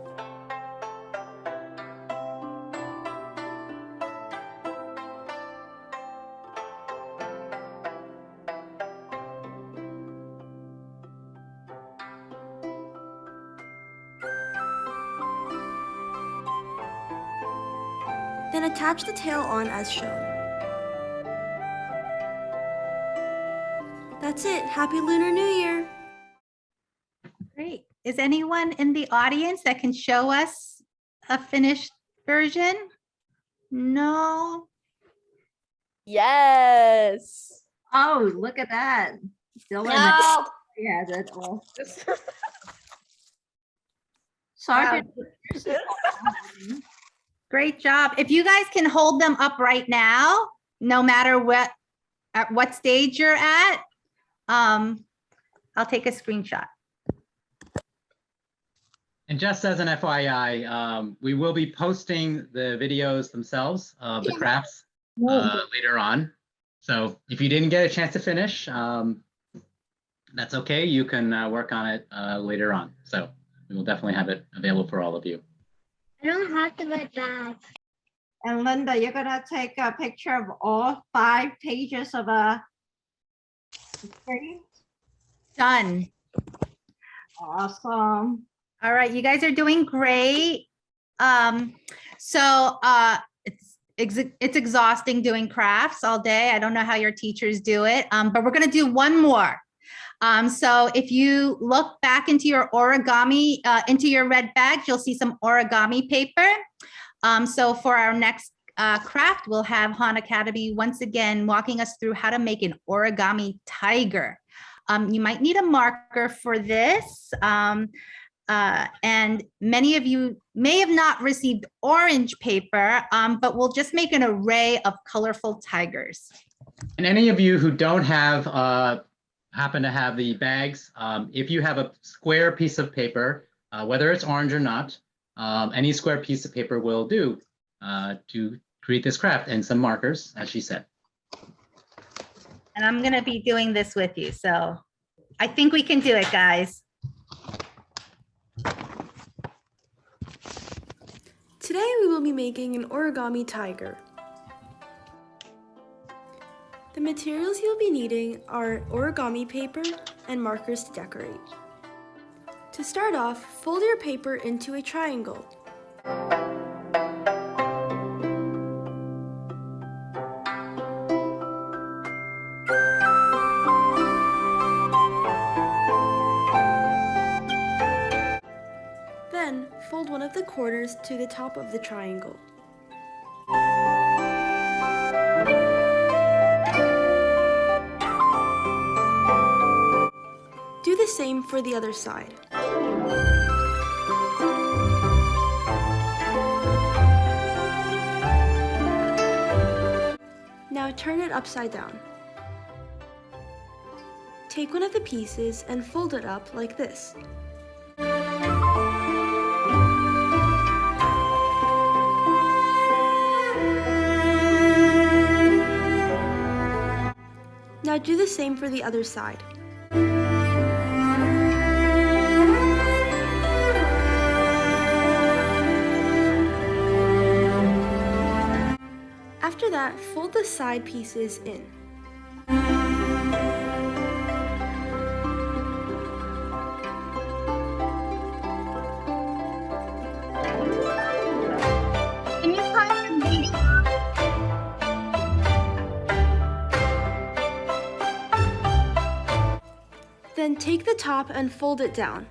Then attach the tail on as shown. That's it. Happy Lunar New Year! Great. Is anyone in the audience that can show us a finished version? No? Yes. Oh, look at that. Dylan No. has it. Well, Sergeant. Great job. If you guys can hold them up right now, no matter at what stage you're at, I'll take a screenshot. And just as an FYI, we will be posting the videos themselves of the crafts later on. So if you didn't get a chance to finish, that's okay. You can work on it later on. So we will definitely have it available for all of you. I don't have to write back. And Linda, you're gonna take a picture of all 5 pages of a screen? Done. Awesome. All right, you guys are doing great. It's exhausting doing crafts all day. I don't know how your teachers do it, but we're gonna do one more. So if you look back into your origami, into your red bags, you'll see some origami paper. So for our next craft, we'll have Han Academy once again walking us through how to make an origami tiger. You might need a marker for this. And many of you may have not received orange paper, but we'll just make an array of colorful tigers. And any of you who don't have, happen to have the bags, if you have a square piece of paper, whether it's orange or not, any square piece of paper will do to create this craft, and some markers, as she said. And I'm gonna be doing this with you, so I think we can do it, guys. Today we will be making an origami tiger. The materials you'll be needing are origami paper and markers to decorate. To start off, fold your paper into a triangle. Then, fold one of the corners to the top of the triangle. Do the same for the other side. Now turn it upside down. Take one of the pieces and fold it up like this. Now do the same for the other side. After that, fold the side pieces in. Then take the top and fold it down.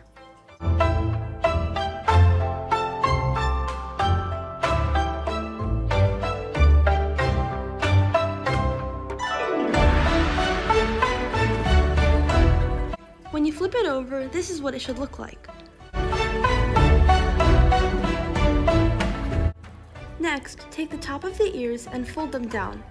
When you flip it over, this is what it should look like. Next, take the top of the ears and fold them down.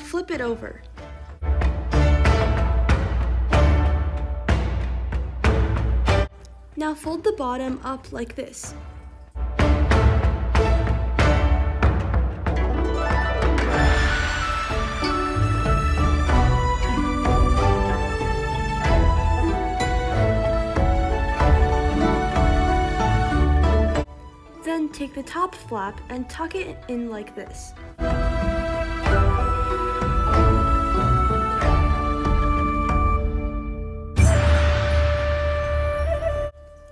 flip it over. Now fold the bottom up like this. Then take the top flap and tuck it in like this.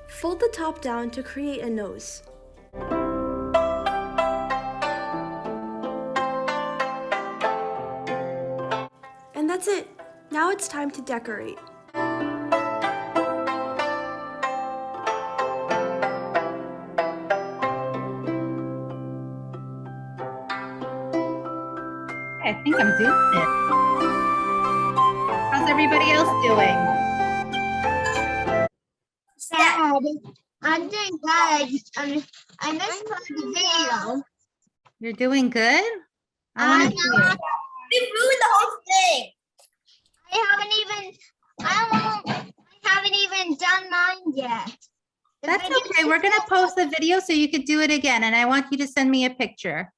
Fold the top down to create a nose. And that's it. Now it's time to decorate. I think I'm doing it. How's everybody else doing? I'm doing good. I missed the video. You're doing good? I want to see it. We ruined the whole thing. I haven't even done mine yet. That's okay. We're going to post the video so you could do it again. And I want you to send me a picture.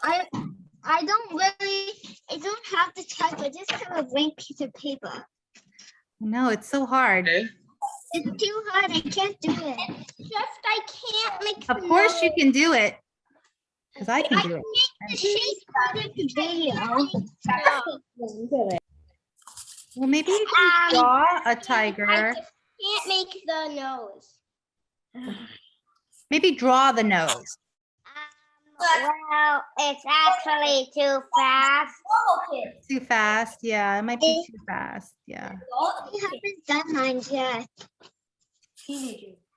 I don't have to type. I just have a blank piece of paper. No, it's so hard. It's too hard. I can't do it. I can't make. Of course you can do it. Because I can do it. The shape of the video. Well, maybe you can draw a tiger. I can't make the nose. Maybe draw the nose. Well, it's actually too fast. Too fast. Yeah, it might be too fast. Yeah. I haven't done mine yet.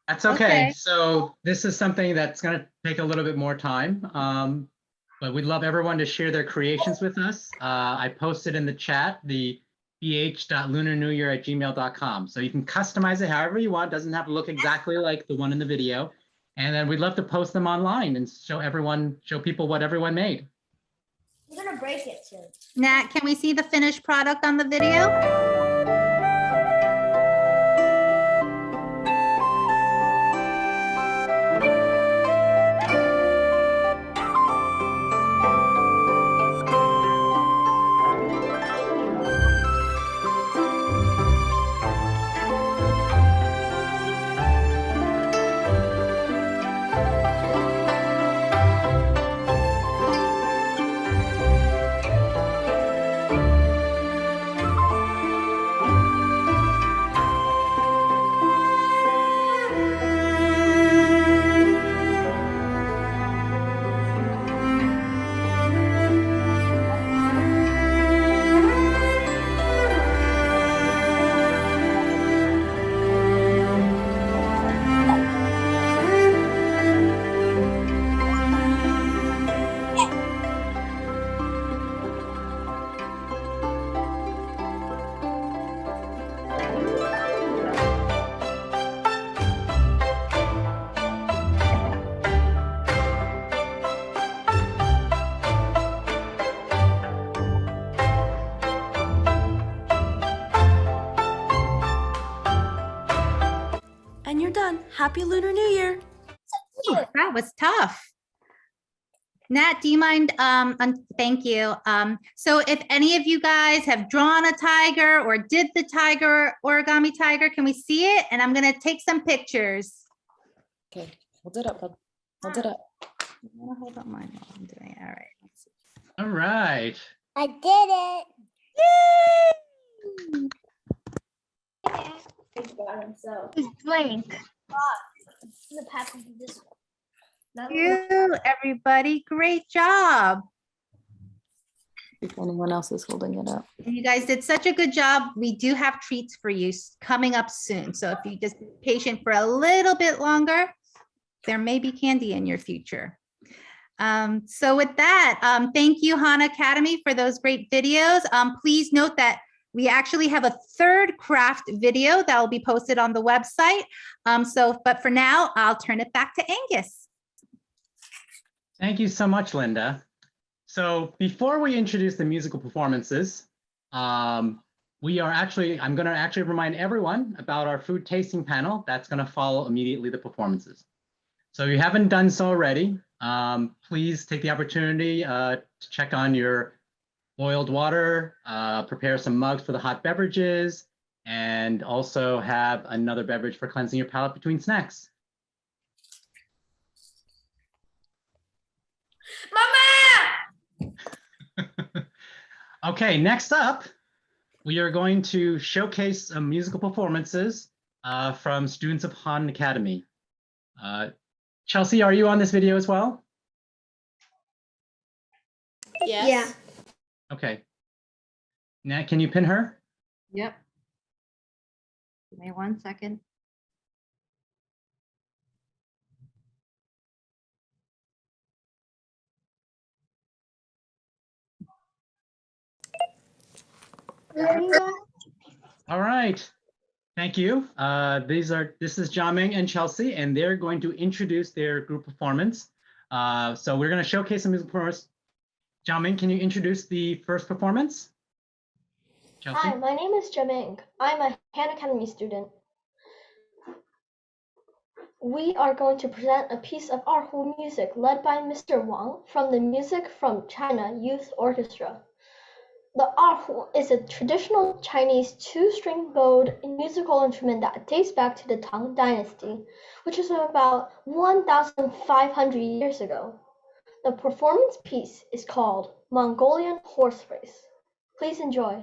That's okay. So this is something that's going to take a little bit more time, but we'd love everyone to share their creations with us. I posted in the chat the bh.lunarnewyear@gmail.com. So you can customize it however you want. It doesn't have to look exactly like the one in the video. And then we'd love to post them online and show people what everyone made. I'm gonna break it soon. Nat, can we see the finished product on the video? And you're done. Happy Lunar New Year. Ooh, that was tough. Nat, do you mind? Thank you. So if any of you guys have drawn a tiger or did the tiger origami tiger, can we see it? And I'm going to take some pictures. Okay, hold it up, bud. Hold it up. I'm gonna hold up mine while I'm doing it. All right. Let's see. All right. I did it. Yay! It's blank. The path of this one. Thank you, everybody. Great job. If anyone else is holding it up. You guys did such a good job. We do have treats for you coming up soon. So if you just be patient for a little bit longer, there may be candy in your future. So with that, thank you, Han Academy, for those great videos. Please note that we actually have a third craft video that will be posted on the website. But for now, I'll turn it back to Angus. Thank you so much, Linda. So before we introduce the musical performances, I'm going to actually remind everyone about our food tasting panel that's going to follow immediately the performances. So if you haven't done so already, please take the opportunity to check on your boiled water, prepare some mugs for the hot beverages, and also have another beverage for cleansing your palate between snacks. Okay, next up, we are going to showcase some musical performances from students of Han Academy. Chelsea, are you on this video as well? Yes. Yeah. Okay. Nat, can you pin her? Yep. Give me 1 second. All right. Thank you. This is Jiaming and Chelsea, and they're going to introduce their group performance. So we're going to showcase some music performance. Jiaming, can you introduce the first performance? Chelsea? Hi, my name is Jaming. I'm a Han Academy student. We are going to present a piece of erhu music led by Mr. Wang from the Music from China Youth Orchestra. The erhu is a traditional Chinese two-string bowed musical instrument that dates back to the Tang Dynasty, which is about 1,500 years ago. The performance piece is called Mongolian Horse Race. Please enjoy.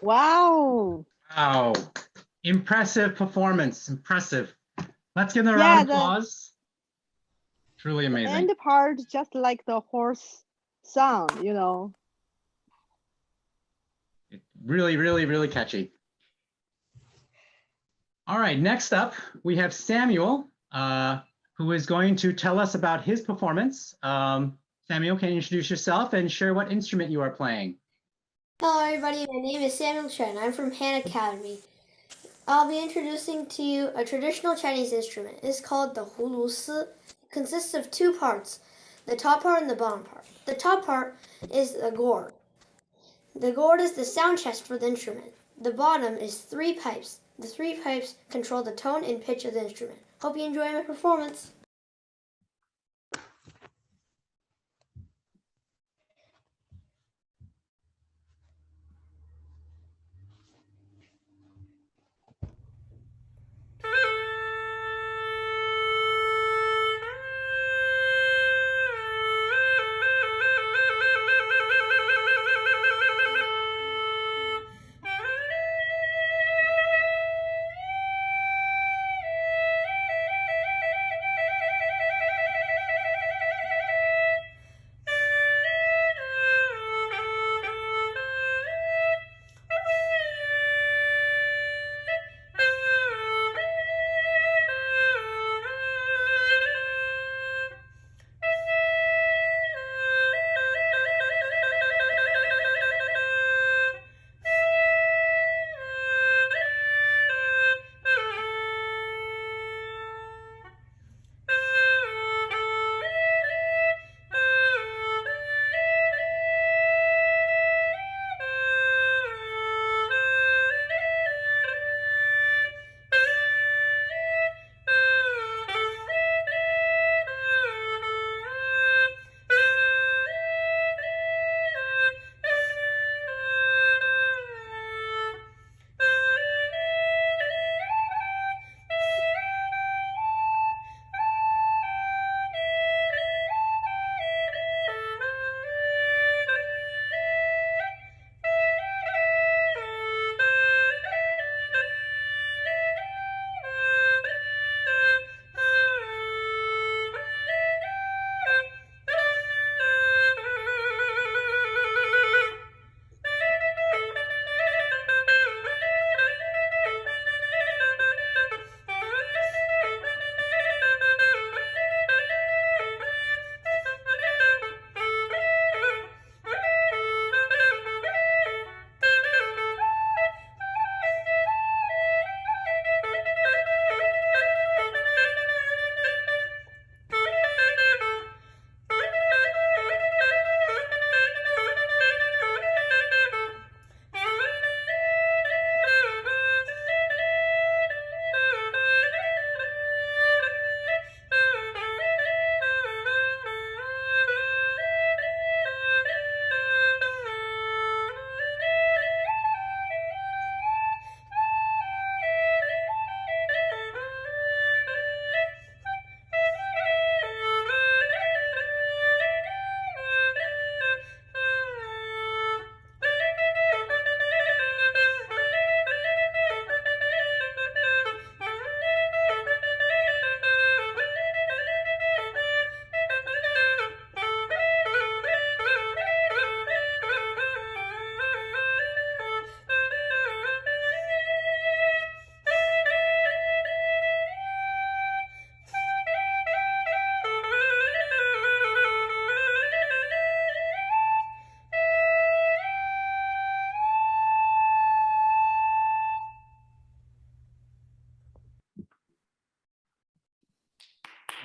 Wow. Wow. Impressive performance. Impressive. Let's give them a round of applause. Truly amazing. And the part just like the horse sound, you know. Really, really, really catchy. All right, next up, we have Samuel, who is going to tell us about his performance. Samuel, can you introduce yourself and share what instrument you are playing? Hello everybody, my name is Samuel Chen. I'm from Han Academy. I'll be introducing to you a traditional Chinese instrument. It's called the hulu si. It consists of two parts, the top part and the bottom part. The top part is the gourd. The gourd is the sound chest for the instrument. The bottom is three pipes. The three pipes control the tone and pitch of the instrument. Hope you enjoy my performance.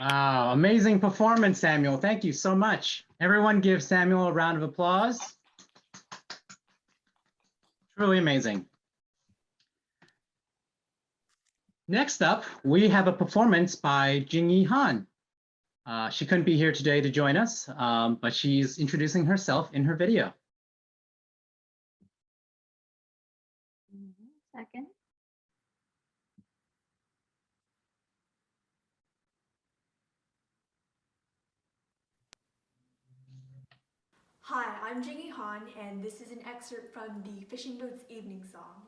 Wow, amazing performance, Samuel. Thank you so much. Everyone give Samuel a round of applause. Truly amazing. Next up, we have a performance by Jingyi Han. She couldn't be here today to join us, but she's introducing herself in her video. Second. Hi, I'm Jingyi Han, and this is an excerpt from the Fishing Boat's Evening Song.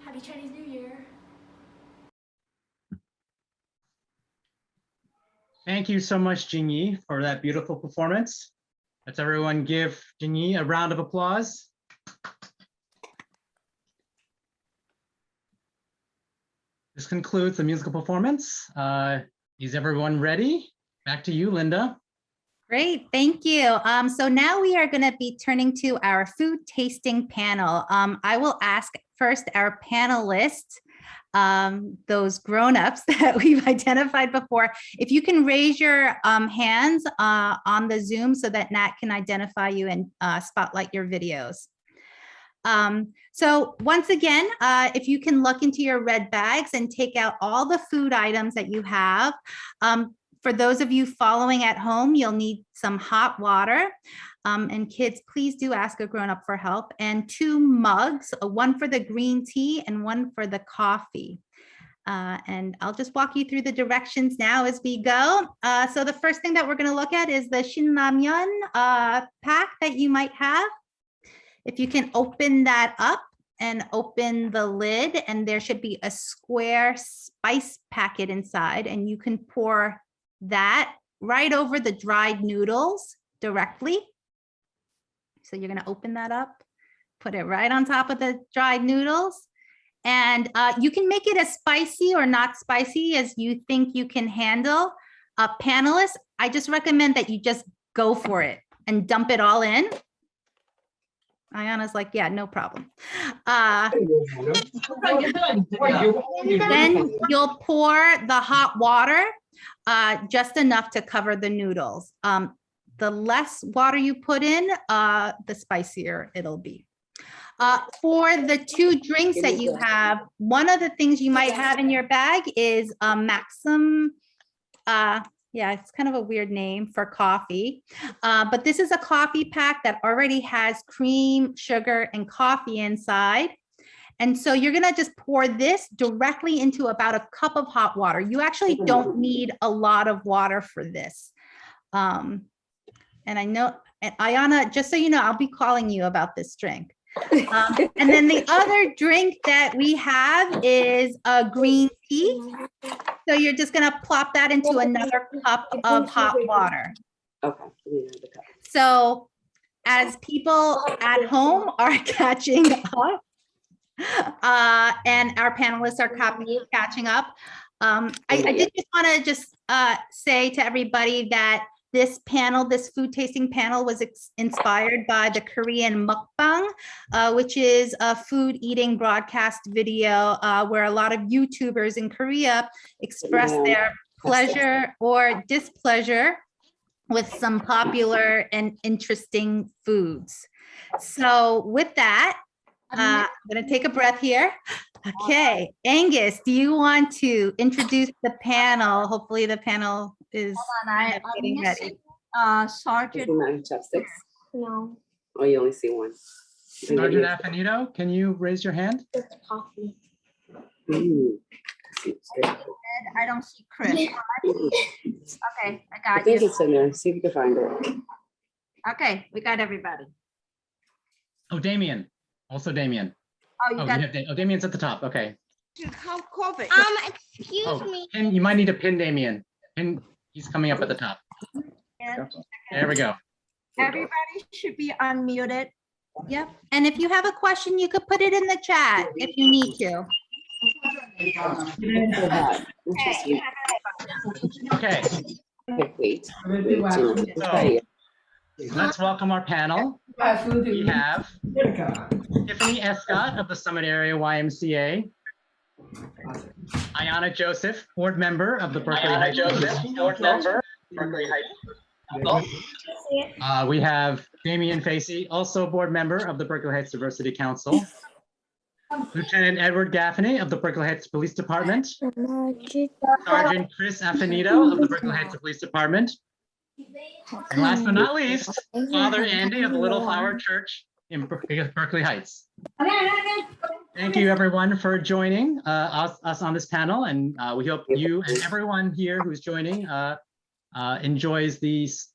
Happy Chinese New Year. Thank you so much, Jingyi, for that beautiful performance. Let's everyone give Jingyi a round of applause. This concludes the musical performance. Is everyone ready? Back to you, Linda. Great, thank you. So now we are going to be turning to our food tasting panel. I will ask first our panelists, those grown-ups that we've identified before, if you can raise your hands on the Zoom so that Nat can identify you and spotlight your videos. So once again, if you can look into your red bags and take out all the food items that you have. For those of you following at home, you'll need some hot water. And kids, please do ask a grown-up for help. And 2 mugs, one for the green tea and one for the coffee. And I'll just walk you through the directions now as we go. So the first thing that we're going to look at is the Shinramyeon pack that you might have. If you can open that up and open the lid, and there should be a square spice packet inside, and you can pour that right over the dried noodles directly. So you're going to open that up, put it right on top of the dried noodles. And you can make it as spicy or not spicy as you think you can handle. Panelists, I just recommend that you just go for it and dump it all in. Ayana's like, yeah, no problem. Then you'll pour the hot water, just enough to cover the noodles. The less water you put in, the spicier it'll be. For the 2 drinks that you have, one of the things you might have in your bag is a Maxim. Yeah, it's kind of a weird name for coffee, but this is a coffee pack that already has cream, sugar, and coffee inside. And so you're gonna just pour this directly into about a cup of hot water. You actually don't need a lot of water for this. And I know, and Ayana, just so you know, I'll be calling you about this drink. And then the other drink that we have is a green tea. So you're just gonna plop that into another cup of hot water. Okay. So as people at home are catching up, and our panelists are catching up, I did just wanna say to everybody that this panel, this food tasting panel, was inspired by the Korean mukbang, which is a food eating broadcast video where a lot of YouTubers in Korea express their pleasure or displeasure with some popular and interesting foods. So with that, I'm gonna take a breath here. Okay, Angus, do you want to introduce the panel? Hopefully the panel is getting ready. Sergeant. Chopsticks? No. Oh, you only see one. Sergeant Affinito, can you raise your hand? It's coffee. I don't see Chris. Okay, I got I think you. it's in there. See if you can find it. Okay, we got everybody. Oh, Damien. Also Damien. Oh, you got. Damien's at the top. Okay. How COVID? Excuse me. And you might need to pin Damien. He's coming up at the top. There we go. Everybody should be unmuted. Yep. And if you have a question, you could put it in the chat if you need to. Okay. Wait. So, let's welcome our panel. We have Tiffany Escott of the Summit Area YMCA. Ayana Joseph, board member of the Berkeley Heights. We have Damian Facey, also board member of the Berkeley Heights Diversity Council. Lieutenant Edward Gaffney of the Berkeley Heights Police Department. Sergeant Chris Affinito of the Berkeley Heights Police Department. And last but not least, Father Andy of the Little Flower Church in Berkeley Heights. Thank you everyone for joining us on this panel, and we hope you and everyone here who's joining enjoys these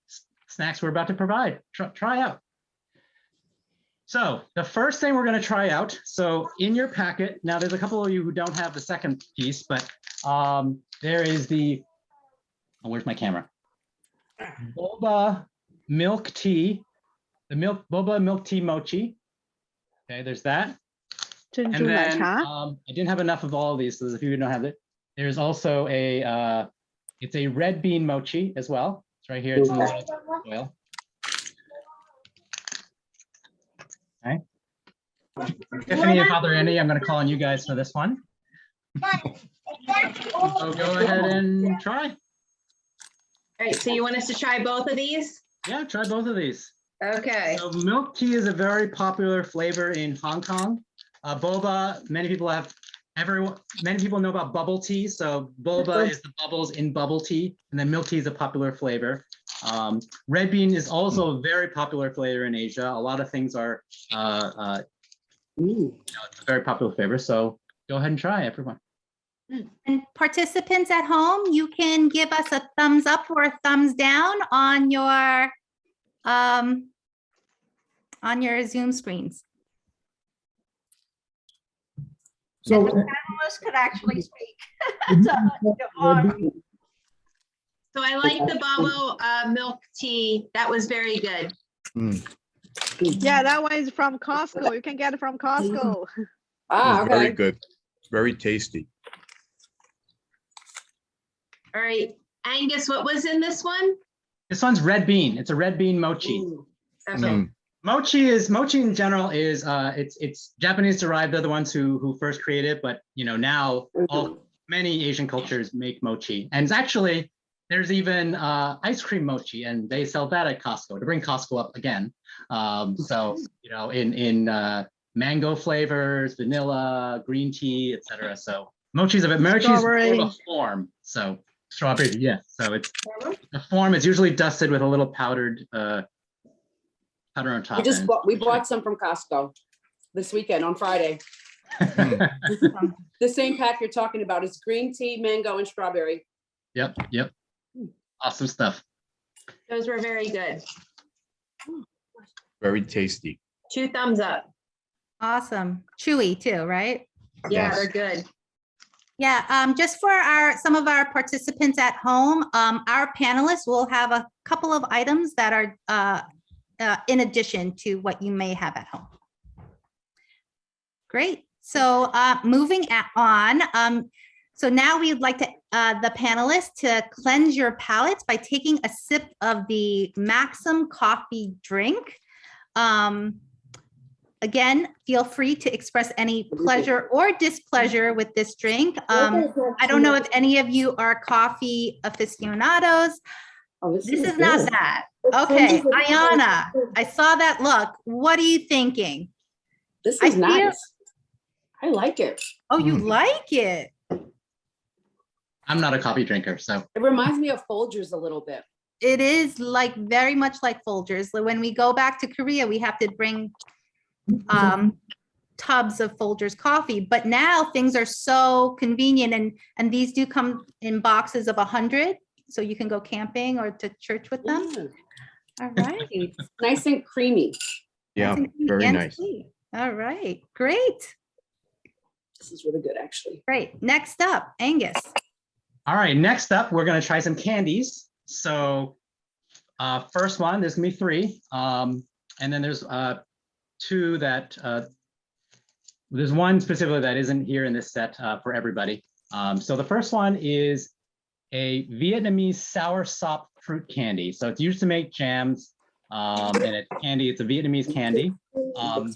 snacks we're about to provide. Try out. So the first thing we're going to try out, so in your packet, now there's a couple of you who don't have the second piece, but there is the, oh, where's my camera? Boba milk tea, the boba milk tea mochi. Okay, there's that. And then I didn't have enough of all of these, so there's a few who don't have it. There's also a, it's a red bean mochi as well. It's right here, it's in the little oil. Okay. Tiffany and Father Andy, I'm going to call on you guys for this one. So go ahead and try. All right, so you want us to try both of these? Yeah, try both of these. Okay. So milk tea is a very popular flavor in Hong Kong. Boba, many people know about bubble tea. So boba is the bubbles in bubble tea, and then milk tea is a popular flavor. Red bean is also a very popular flavor in Asia. A lot of things are, it's a very popular flavor. So go ahead and try, everyone. And participants at home, you can give us a thumbs up or a thumbs down on your Zoom screens. So, And the panelists could actually speak. So, So I like the Babo milk tea. That was very good. Yeah, that one is from Costco. You can get it from Costco. Ah, Very okay. good. Very tasty. All right, Angus, what was in this one? This one's red bean. It's a red bean mochi. Okay. Mochi in general is it's Japanese derived. They're the ones who first created it, but now many Asian cultures make mochi, and it's actually there's even ice cream mochi, and they sell that at Costco to bring Costco up again. So in mango flavors, vanilla, green tea, etc. So mochi's more of a form. So strawberry, yeah. So it's the form is usually dusted with a little powdered powder on top. We bought some from Costco this weekend on Friday. The same pack you're talking about is green tea, mango, and strawberry. Yep. Awesome stuff. Those were very good. Very tasty. 2 thumbs up. Awesome. Chewy too, right? Yeah, Yes. they're good. Yeah, just for some of our participants at home, our panelists will have a couple of items that are in addition to what you may have at home. Great. So moving on. So now we'd like the panelists to cleanse your palates by taking a sip of the Maxim coffee drink. Again, feel free to express any pleasure or displeasure with this drink. I don't know if any of you are coffee aficionados. This is not that. Okay, Ayana, I saw that look. What are you thinking? This is nice. I like it. Oh, you like it? I'm not a coffee drinker, so. It reminds me of Folgers a little bit. It is like very much like Folgers. When we go back to Korea, we have to bring tubs of Folgers coffee, but now things are so convenient, and these do come in boxes of 100, so you can go camping or to church with them. All right. Nice and creamy. Yeah, and very nice. sweet. All right, great. This is really good, actually. Great. Next up, Angus. All right, next up, we're gonna try some candies. So first one, there's gonna be 3. And then there's 2 that, there's one specifically that isn't here in this set for everybody. So the first one is a Vietnamese sour sop fruit candy. So it's used to make jams, and it's candy. It's a Vietnamese candy.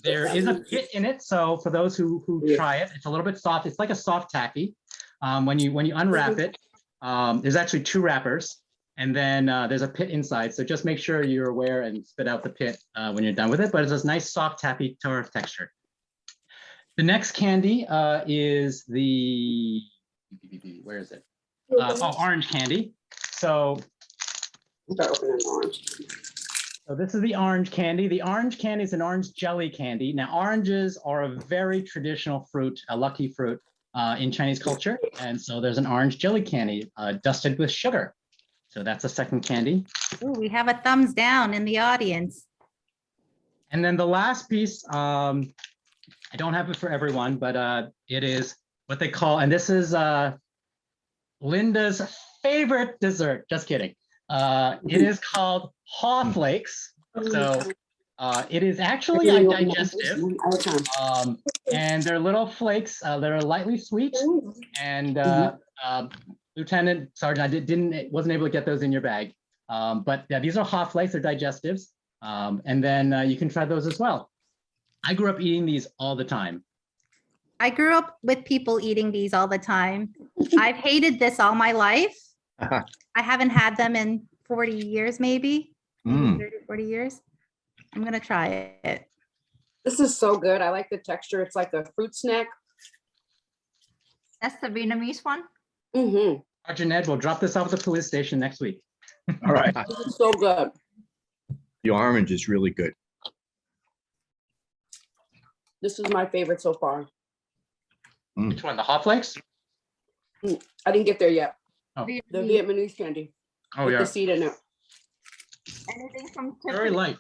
There is a pit in it, so for those who try it, it's a little bit soft. It's like a soft taffy. When you unwrap it, there's actually 2 wrappers, and then there's a pit inside. So just make sure you're aware and spit out the pit when you're done with it. But it's this nice soft taffy texture. The next candy is the, where is it? Orange candy. So this is the orange candy. The orange candy is an orange jelly candy. Now, oranges are a very traditional fruit, a lucky fruit in Chinese culture. And so there's an orange jelly candy dusted with sugar. So that's a second candy. Ooh, we have a thumbs down in the audience. And then the last piece, I don't have it for everyone, but it is what they call, and this is Linda's favorite dessert. Just kidding. It is called haw flakes. So it is actually a digestive, and they're little flakes that are lightly sweet. And Lieutenant Sergeant, I wasn't able to get those in your bag, but yeah, these are haw flakes. They're digestives, and then you can try those as well. I grew up eating these all the time. I grew up with people eating these all the time. I've hated this all my life. I haven't had them in 40 years, maybe 30, 40 years. I'm gonna try it. This is so good. I like the texture. It's like a fruit snack. That's the Vietnamese one? Mm-hmm. Sergeant Ed will drop this off at the police station next week. All right. This is so good. The orange is really good. This is my favorite so far. Which one, the haw flakes? I didn't get there yet. Oh. The Vietnamese candy. Oh, with yeah. the seed in it. Anything from Very Tiffany? light.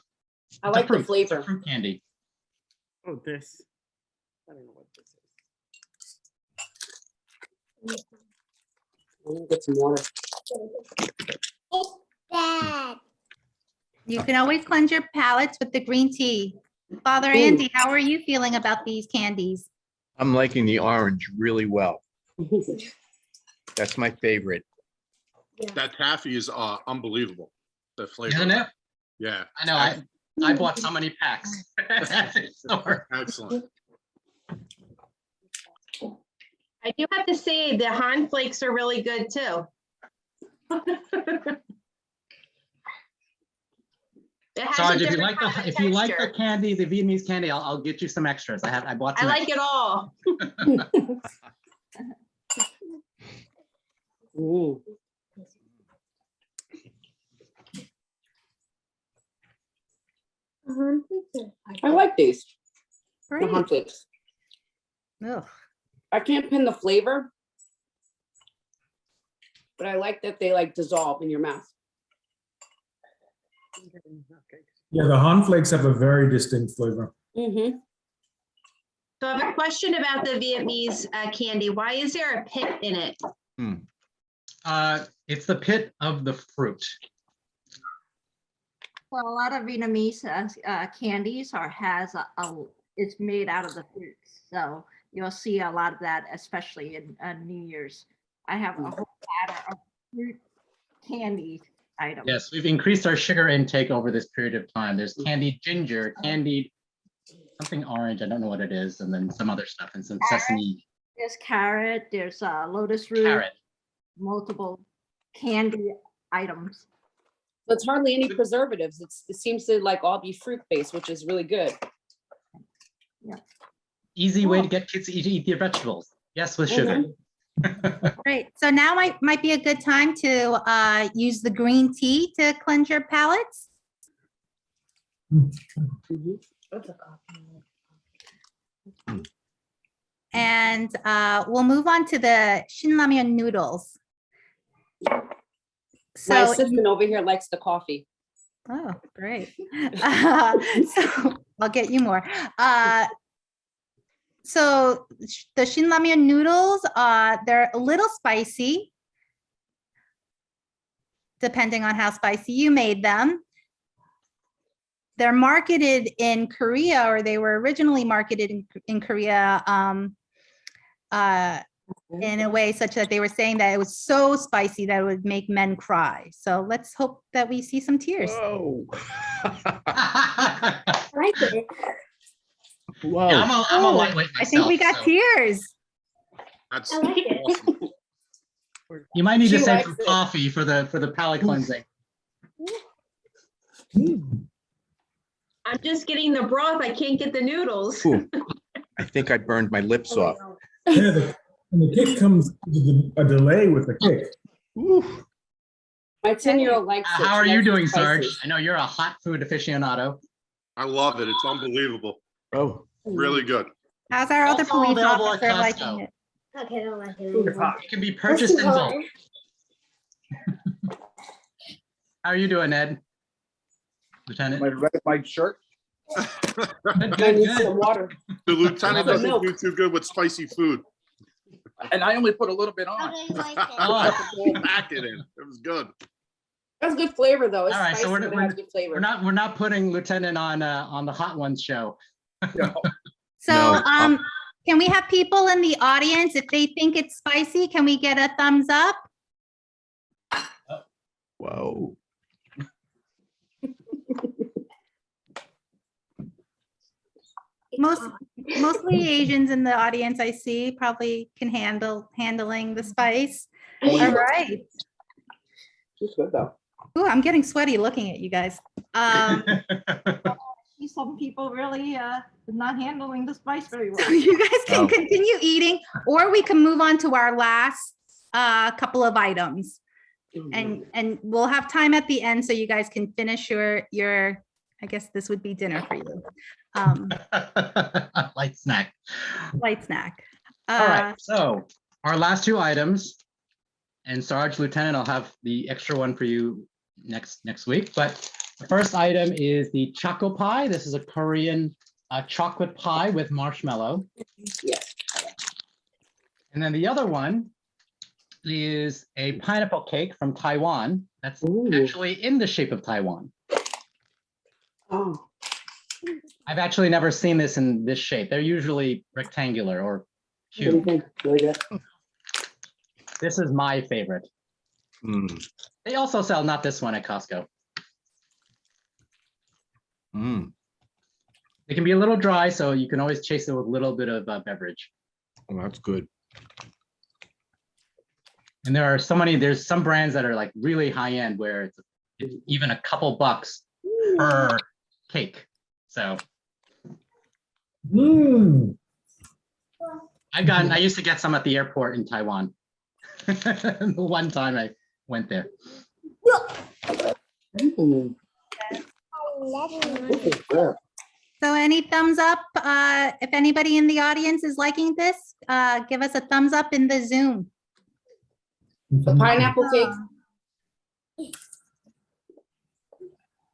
I It's a like the fruit. It's a flavor. fruit candy. Oh, this. I don't know what this is. I'm gonna get some water. Dad. You can always cleanse your palates with the green tea. Father Andy, how are you feeling about these candies? I'm liking the orange really well. That's my favorite. That taffy is unbelievable. The flavor. Isn't it? Yeah. I know. I bought so many packs. At the store. Excellent. I do have to say the Han flakes are really good too. It has a Sarge, if you different like kind of if you like the texture. candy, the Vietnamese candy, I'll get you some extras. I bought I some. like it all. Ooh. I like these. The Great. hot flakes. Ugh. I can't pin the flavor, but I like that they like dissolve in your mouth. Yeah, the Han flakes have a very distinct flavor. Mm-hmm. So I have a question about the Vietnamese candy. Why is there a pit in it? It's the pit of the fruit. Well, a lot of Vietnamese candies it's made out of the fruits. So you'll see a lot of that, especially in New Year's. I have a whole platter of fruit candy items. Yes, we've increased our sugar intake over this period of time. There's candied ginger, candied something orange, I don't know what it is, and then some other stuff, and some sesame. There's carrot, there's lotus root, Carrot. multiple candy items. So it's hardly any preservatives. It seems to like all be fruit based, which is really good. Yeah. Easy way to get kids to eat their vegetables. Yes, with sugar. Great. So now might be a good time to use the green tea to cleanse your palates. And we'll move on to the shinramyeon noodles. My So, assistant over here likes the coffee. oh, great. So I'll get you more. So the shinramyeon noodles, they're a little spicy, depending on how spicy you made them. They're marketed in Korea, or they were originally marketed in Korea in a way such that they were saying that it was so spicy that it would make men cry. So let's hope that we see some tears. Whoa. I like it. Whoa. Yeah, I'm a lightweight myself. I think we got so tears. That's I like it. awesome. You might need to She save likes some it. coffee for the palate cleansing. I'm just getting the broth. I can't get the noodles. Ooh, I think I burned my lips off. Yeah, and the kick comes with a delay with the kick. My 10-year-old likes it. How are She you likes the doing, Sarge? spices. I know you're a hot food aficionado. I love it. It's unbelievable. Oh, Really good. How's our other Also police available at officer Costco. liking it? Okay, I don't like it It's anymore. hot. It can be That's purchased too in hot. bulk. How are you doing, Ed? Lieutenant? My red white shirt. Good, I good, need good. some water. The lieutenant Some doesn't milk. do too good with spicy food. And I only put a little bit How on. do you like it? Oh. Whole packet in. It was good. That's good flavor though. It's All right, so spicy, but it has good flavor. we're not putting Lieutenant on the Hot Ones show. So, No. can we have people in the audience, if they think it's spicy, can we get a thumbs up? whoa. Mostly Asians in the audience I see probably can handling the spice. Oh, yeah. All right. It's good though. Ooh, I'm getting sweaty looking at you guys. See some people really not handling the spice very well. So you guys can Oh. continue eating, or we can move on to our last couple of items. And we'll have time at the end so you guys can finish your I guess this would be dinner for you. Light snack. Light snack. All right, so our last two items, and Sarge, Lieutenant, I'll have the extra one for you next week. But the first item is the choco pie. This is a Korean chocolate pie with marshmallow. Yes. And then the other one is a pineapple cake from Taiwan. That's actually in the shape of Taiwan. Oh. I've actually never seen this in this shape. They're usually rectangular or cube. This is my favorite. They also sell not this one at Costco. It can be a little dry, so you can always chase it with a little bit of beverage. Oh, that's good. And there are so many, there's some brands that are like really high end where it's even a couple bucks per cake. So I used to get some at the airport in Taiwan. The one time I went there. So any thumbs up? If anybody in the audience is liking this, give us a thumbs up in the Zoom. The pineapple cake.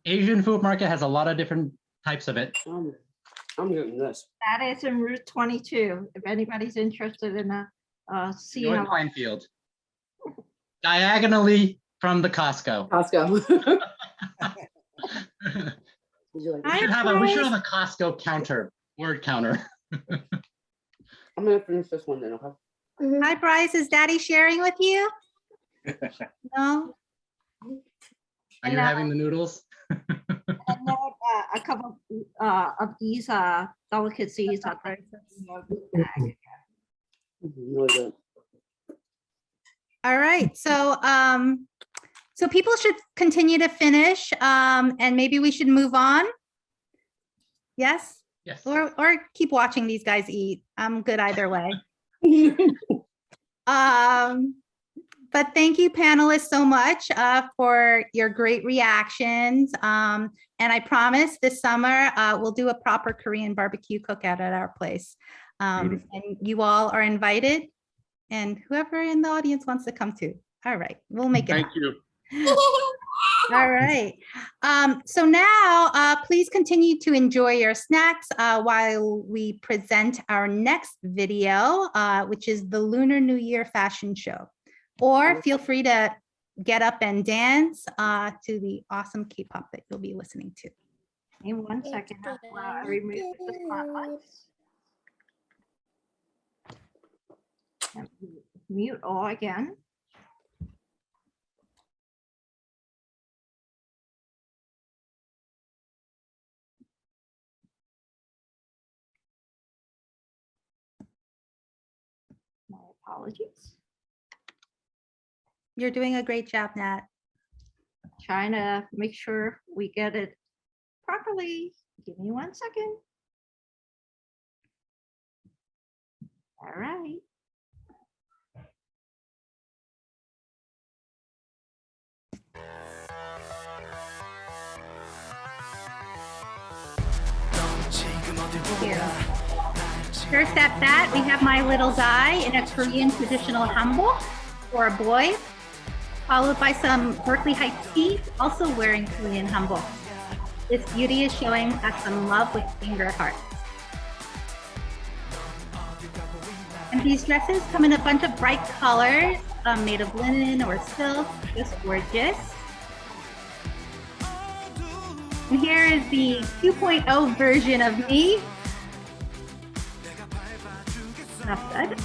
Asian food market has a lot of different types of it. I'm getting this. That is in Route 22. If anybody's interested in seeing North Pinefield. Diagonally from the Costco. Would you like We should have a Costco counter, word counter. I'm gonna finish this one then, okay? Hi, Bryce. Is Daddy sharing with you? No. Are you having the noodles? And then, a couple of these delicacies are very Really good. All right. So so people should continue to finish, and maybe we should move on. Yes? Yes. Or keep watching these guys eat. I'm good either way. But thank you, panelists, so much for your great reactions. And I promise this summer we'll do a proper Korean barbecue cookout at our place. And you all are invited, and whoever in the audience wants to come too. All right, we'll make it. Thank you. All right. So now please continue to enjoy your snacks while we present our next video, which is the Lunar New Year fashion show. Or feel free to get up and dance to the awesome K-pop that you'll be listening to. In 1 second, while I remove the spotlights. And mute all again. My apologies. You're doing a great job, Nat. Trying to make sure we get it properly. Give me 1 second. All right. Here. First at that, we have my little guy in a Korean traditional hanbok for a boy, followed by some Berkeley Heights tea, also wearing Korean hanbok. This beauty is showing us some love with finger hearts. And these dresses come in a bunch of bright colors, made of linen or silk, just gorgeous. And here is the 2.0 version of me. Enough said.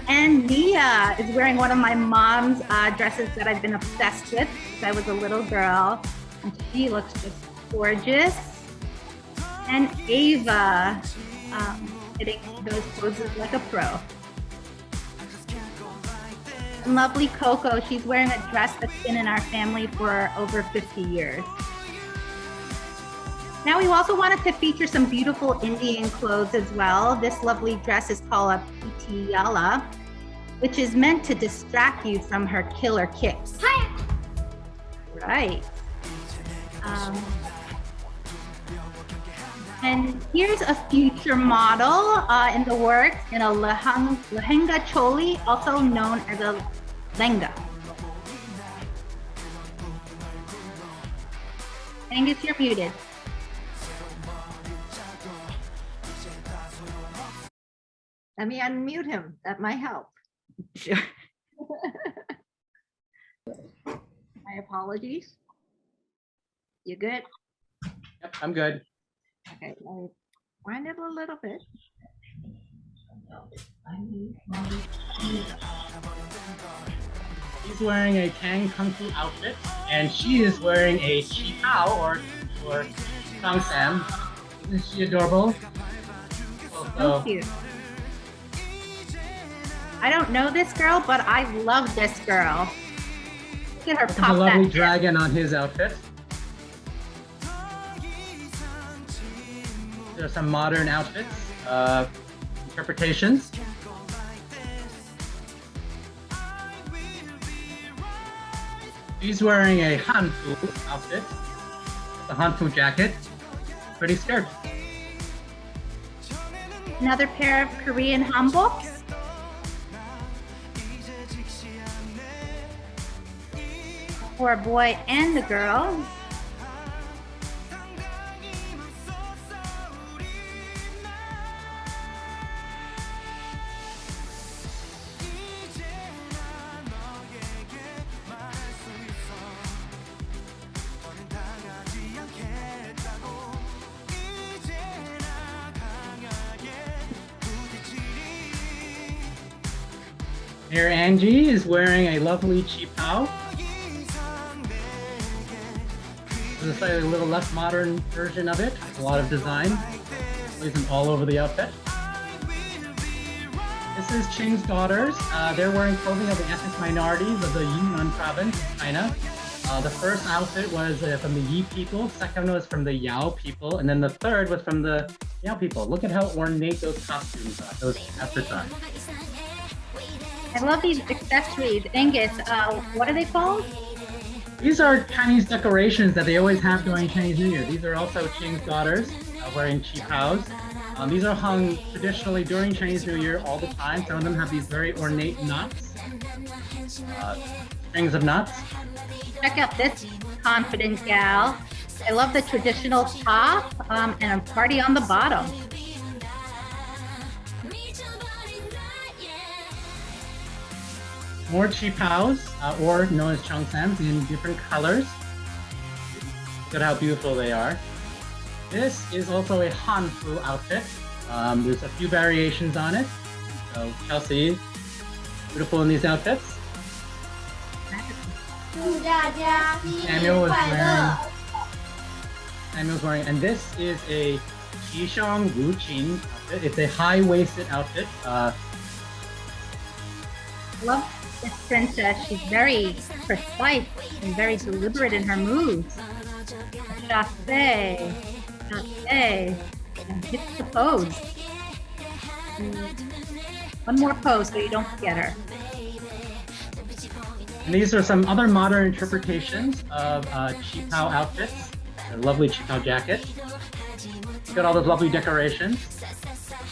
And Nia is wearing one of my mom's dresses that I've been obsessed with since I was a little girl. And she looks just gorgeous. And Ava, hitting those poses like a pro. And lovely Coco, she's wearing a dress that's been in our family for over 50 years. Now we also wanted to feature some beautiful Indian clothes as well. This lovely dress is called a Patiala, which is meant to distract you from her killer kicks. Right. And here's a future model in the works in a lehenga choli, also known as a lenga. Angus, you're muted. Let me unmute him. That might help. Sure. My apologies. You good? Yep, I'm good. Okay, let me wind it a little bit. He's wearing a Tang Kung Fu outfit, and she is wearing a Chi Pao or Tang Sam. Isn't she adorable? So cute. I don't know this girl, but I love this girl. Look at her There's pop a lovely that. dragon on his outfit. There are some modern outfits, interpretations. He's wearing a Hanfu outfit, the Hanfu jacket, pretty skirt. Another pair of Korean hanboks. For a boy and a girl. Here Angie is wearing a lovely Chi Pao. This is a slightly little less modern version of it. A lot of design. Isn't all over the outfit. This is Ching's daughters. They're wearing clothing of the ethnic minorities of the Yunnan province, China. The first outfit was from the Yi people, second was from the Yao people, and then the third was from the Yao people. Look at how ornate those costumes are, those outfits are. I love these accessories. Angus, what are they called? These are Chinese decorations that they always have during Chinese New Year. These are also Qing's daughters wearing Chi Paos. These are hung traditionally during Chinese New Year all the time. Some of them have these very ornate knots, strings of knots. Check out this confident gal. I love the traditional top and a party on the bottom. More Chi Paos, or known as Cheongsams, in different colors. Look at how beautiful they are. This is also a Hanfu outfit. There's a few variations on it. So Chelsea, beautiful in these outfits. Samuel's wearing, and this is a Qishong Wuqin outfit. It's a high-waisted outfit. Love this princess. She's very precise and very deliberate in her moves. Chassé, chassé, and hits the pose. One more pose so you don't forget her. And these are some other modern interpretations of Chi Pao outfits. A lovely Chi Pao jacket. Look at all those lovely decorations.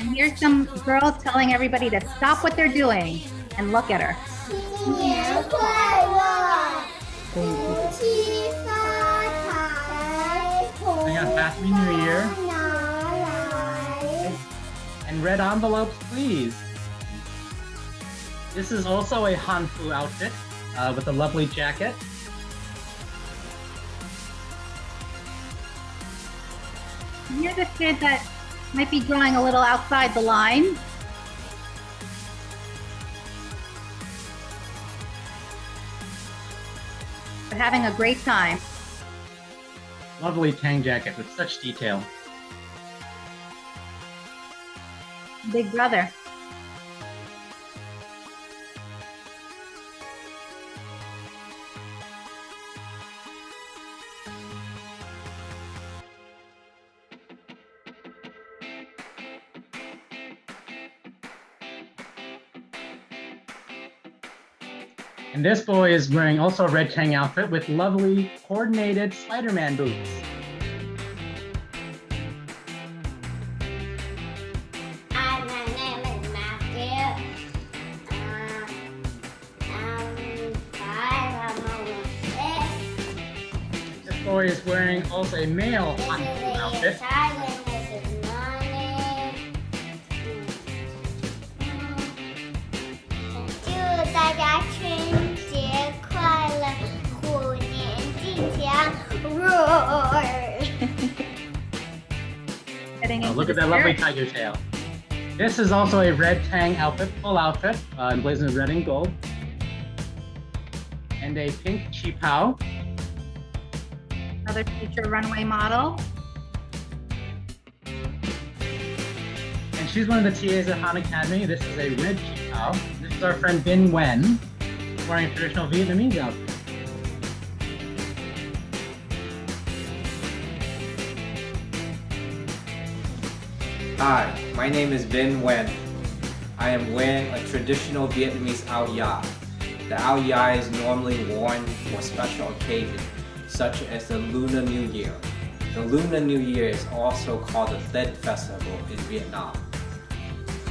And here's some girls telling everybody to stop what they're doing and look at her. Sing us Happy New Year. And red envelopes, please. This is also a Hanfu outfit with a lovely jacket. Here's a kid that might be drawing a little outside the line. But having a great time. Lovely Tang jacket with such detail. Big brother. And this boy is wearing also a red Tang outfit with lovely coordinated Spider-Man boots. boy is wearing also a male outfit. Oh, look at that lovely tiger tail. This is also a red tang outfit, full outfit, emblazoned with red and gold. And a pink qipao. Another future runway model. And she's one of the TAs at Han Academy. This is a red qipao. This is our friend Bin Wen, wearing a traditional Vietnamese outfit. Hi, my name is Vinh Nguyen. I am wearing a traditional Vietnamese áo dài. The áo dài is normally worn for special occasions, such as the Lunar New Year. The Lunar New Year is also called the Tết Festival in Vietnam.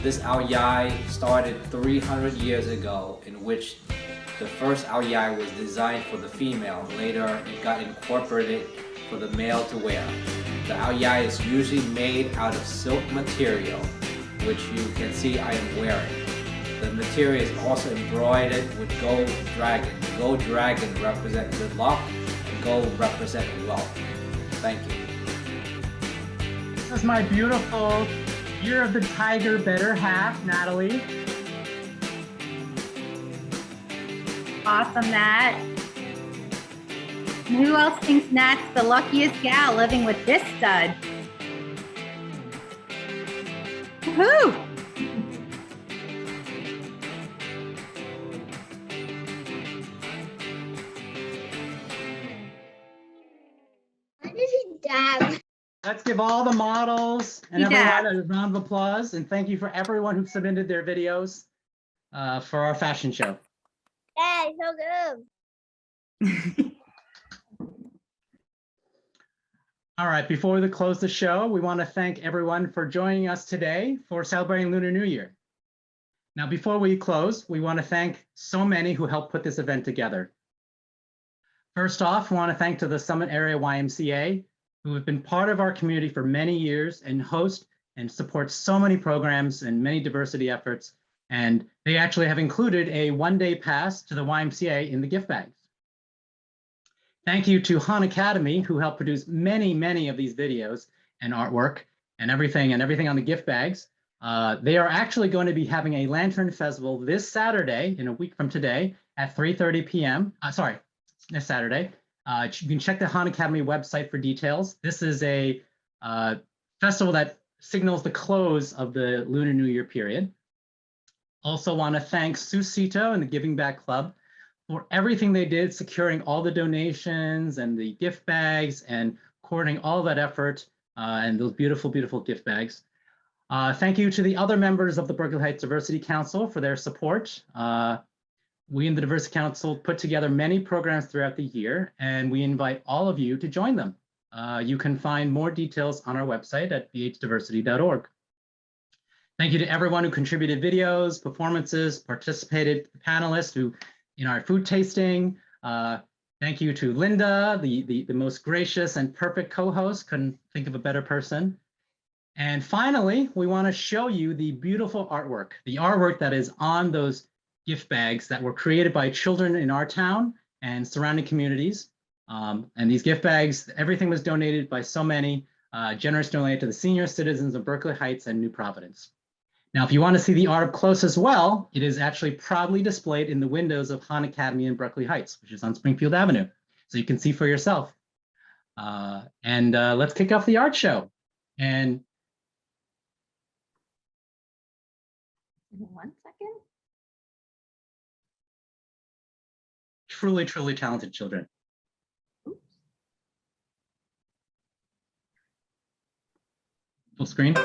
This áo dài started 300 years ago, in which the first áo dài was designed for the female. Later, it got incorporated for the male to wear. The áo dài is usually made out of silk material, which you can see I am wearing. The material is also embroidered with gold dragon. The gold dragon represents good luck, and gold represents wealth. Thank you. This is my beautiful Year of the Tiger better half, Natalie. Awesome, Nat. And who else thinks Nat's the luckiest gal living with this stud? Woohoo! Let's give all the models and everyone a round of applause, and thank you for everyone who submitted their videos for our fashion show. Yeah, so good. All right, before we close the show, we want to thank everyone for joining us today for celebrating Lunar New Year. Now, before we close, we want to thank so many who helped put this event together. First off, we want to thank to the Summit Area YMCA, who have been part of our community for many years and host and support so many programs and many diversity efforts. And they actually have included a one-day pass to the YMCA in the gift bags. Thank you to Han Academy, who helped produce many, many of these videos and artwork and everything on the gift bags. They are actually going to be having a Lantern Festival this Saturday, in a week from today, at 3:30 p.m. This Saturday. You can check the Han Academy website for details. This is a festival that signals the close of the Lunar New Year period. Also want to thank Susito and the Giving Back Club for everything they did, securing all the donations and the gift bags and coordinating all that effort and those beautiful, beautiful gift bags. Thank you to the other members of the Berkeley Heights Diversity Council for their support. We in the Diversity Council put together many programs throughout the year, and we invite all of you to join them. You can find more details on our website at bhdiversity.org. Thank you to everyone who contributed videos, performances, participated, panelists who in our food tasting. Thank you to Linda, the most gracious and perfect co-host. Couldn't think of a better person. And finally, we want to show you the beautiful artwork, the artwork that is on those gift bags that were created by children in our town and surrounding communities. And these gift bags, everything was donated by so many, generous donated to the senior citizens of Berkeley Heights and New Providence. Now, if you want to see the art up close as well, it is actually proudly displayed in the windows of Han Academy in Berkeley Heights, which is on Springfield Avenue. So you can see for yourself. Let's kick off the art show. And 1 second. Truly, truly talented children. Full screen.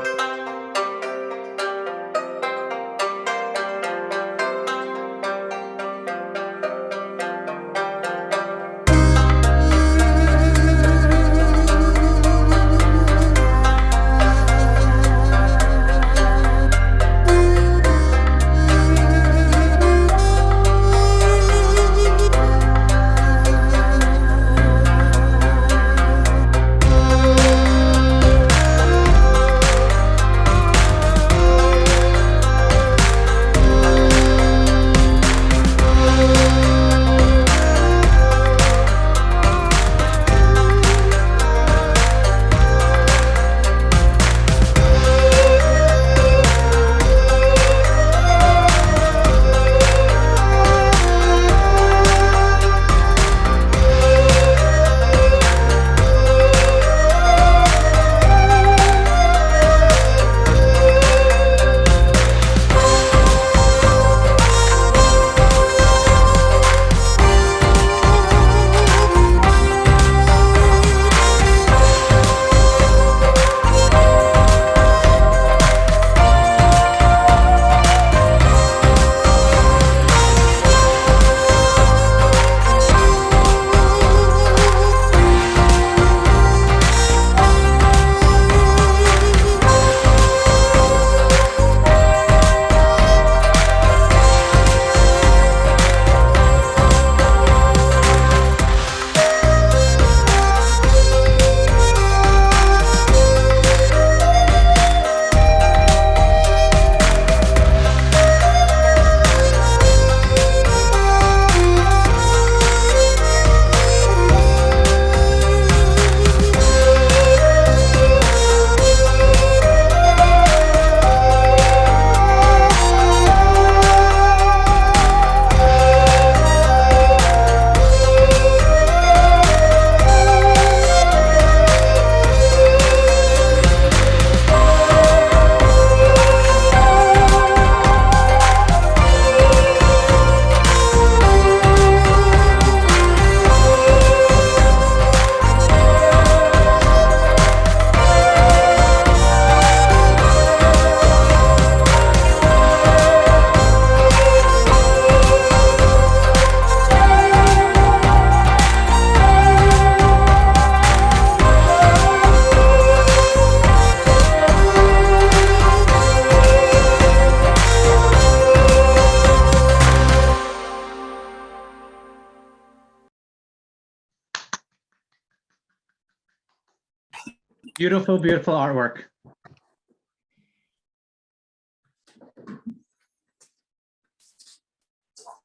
Beautiful, beautiful artwork.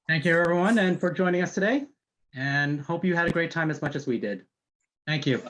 Thank you, everyone, and for joining us today. And hope you had a great time as much as we did. Thank you.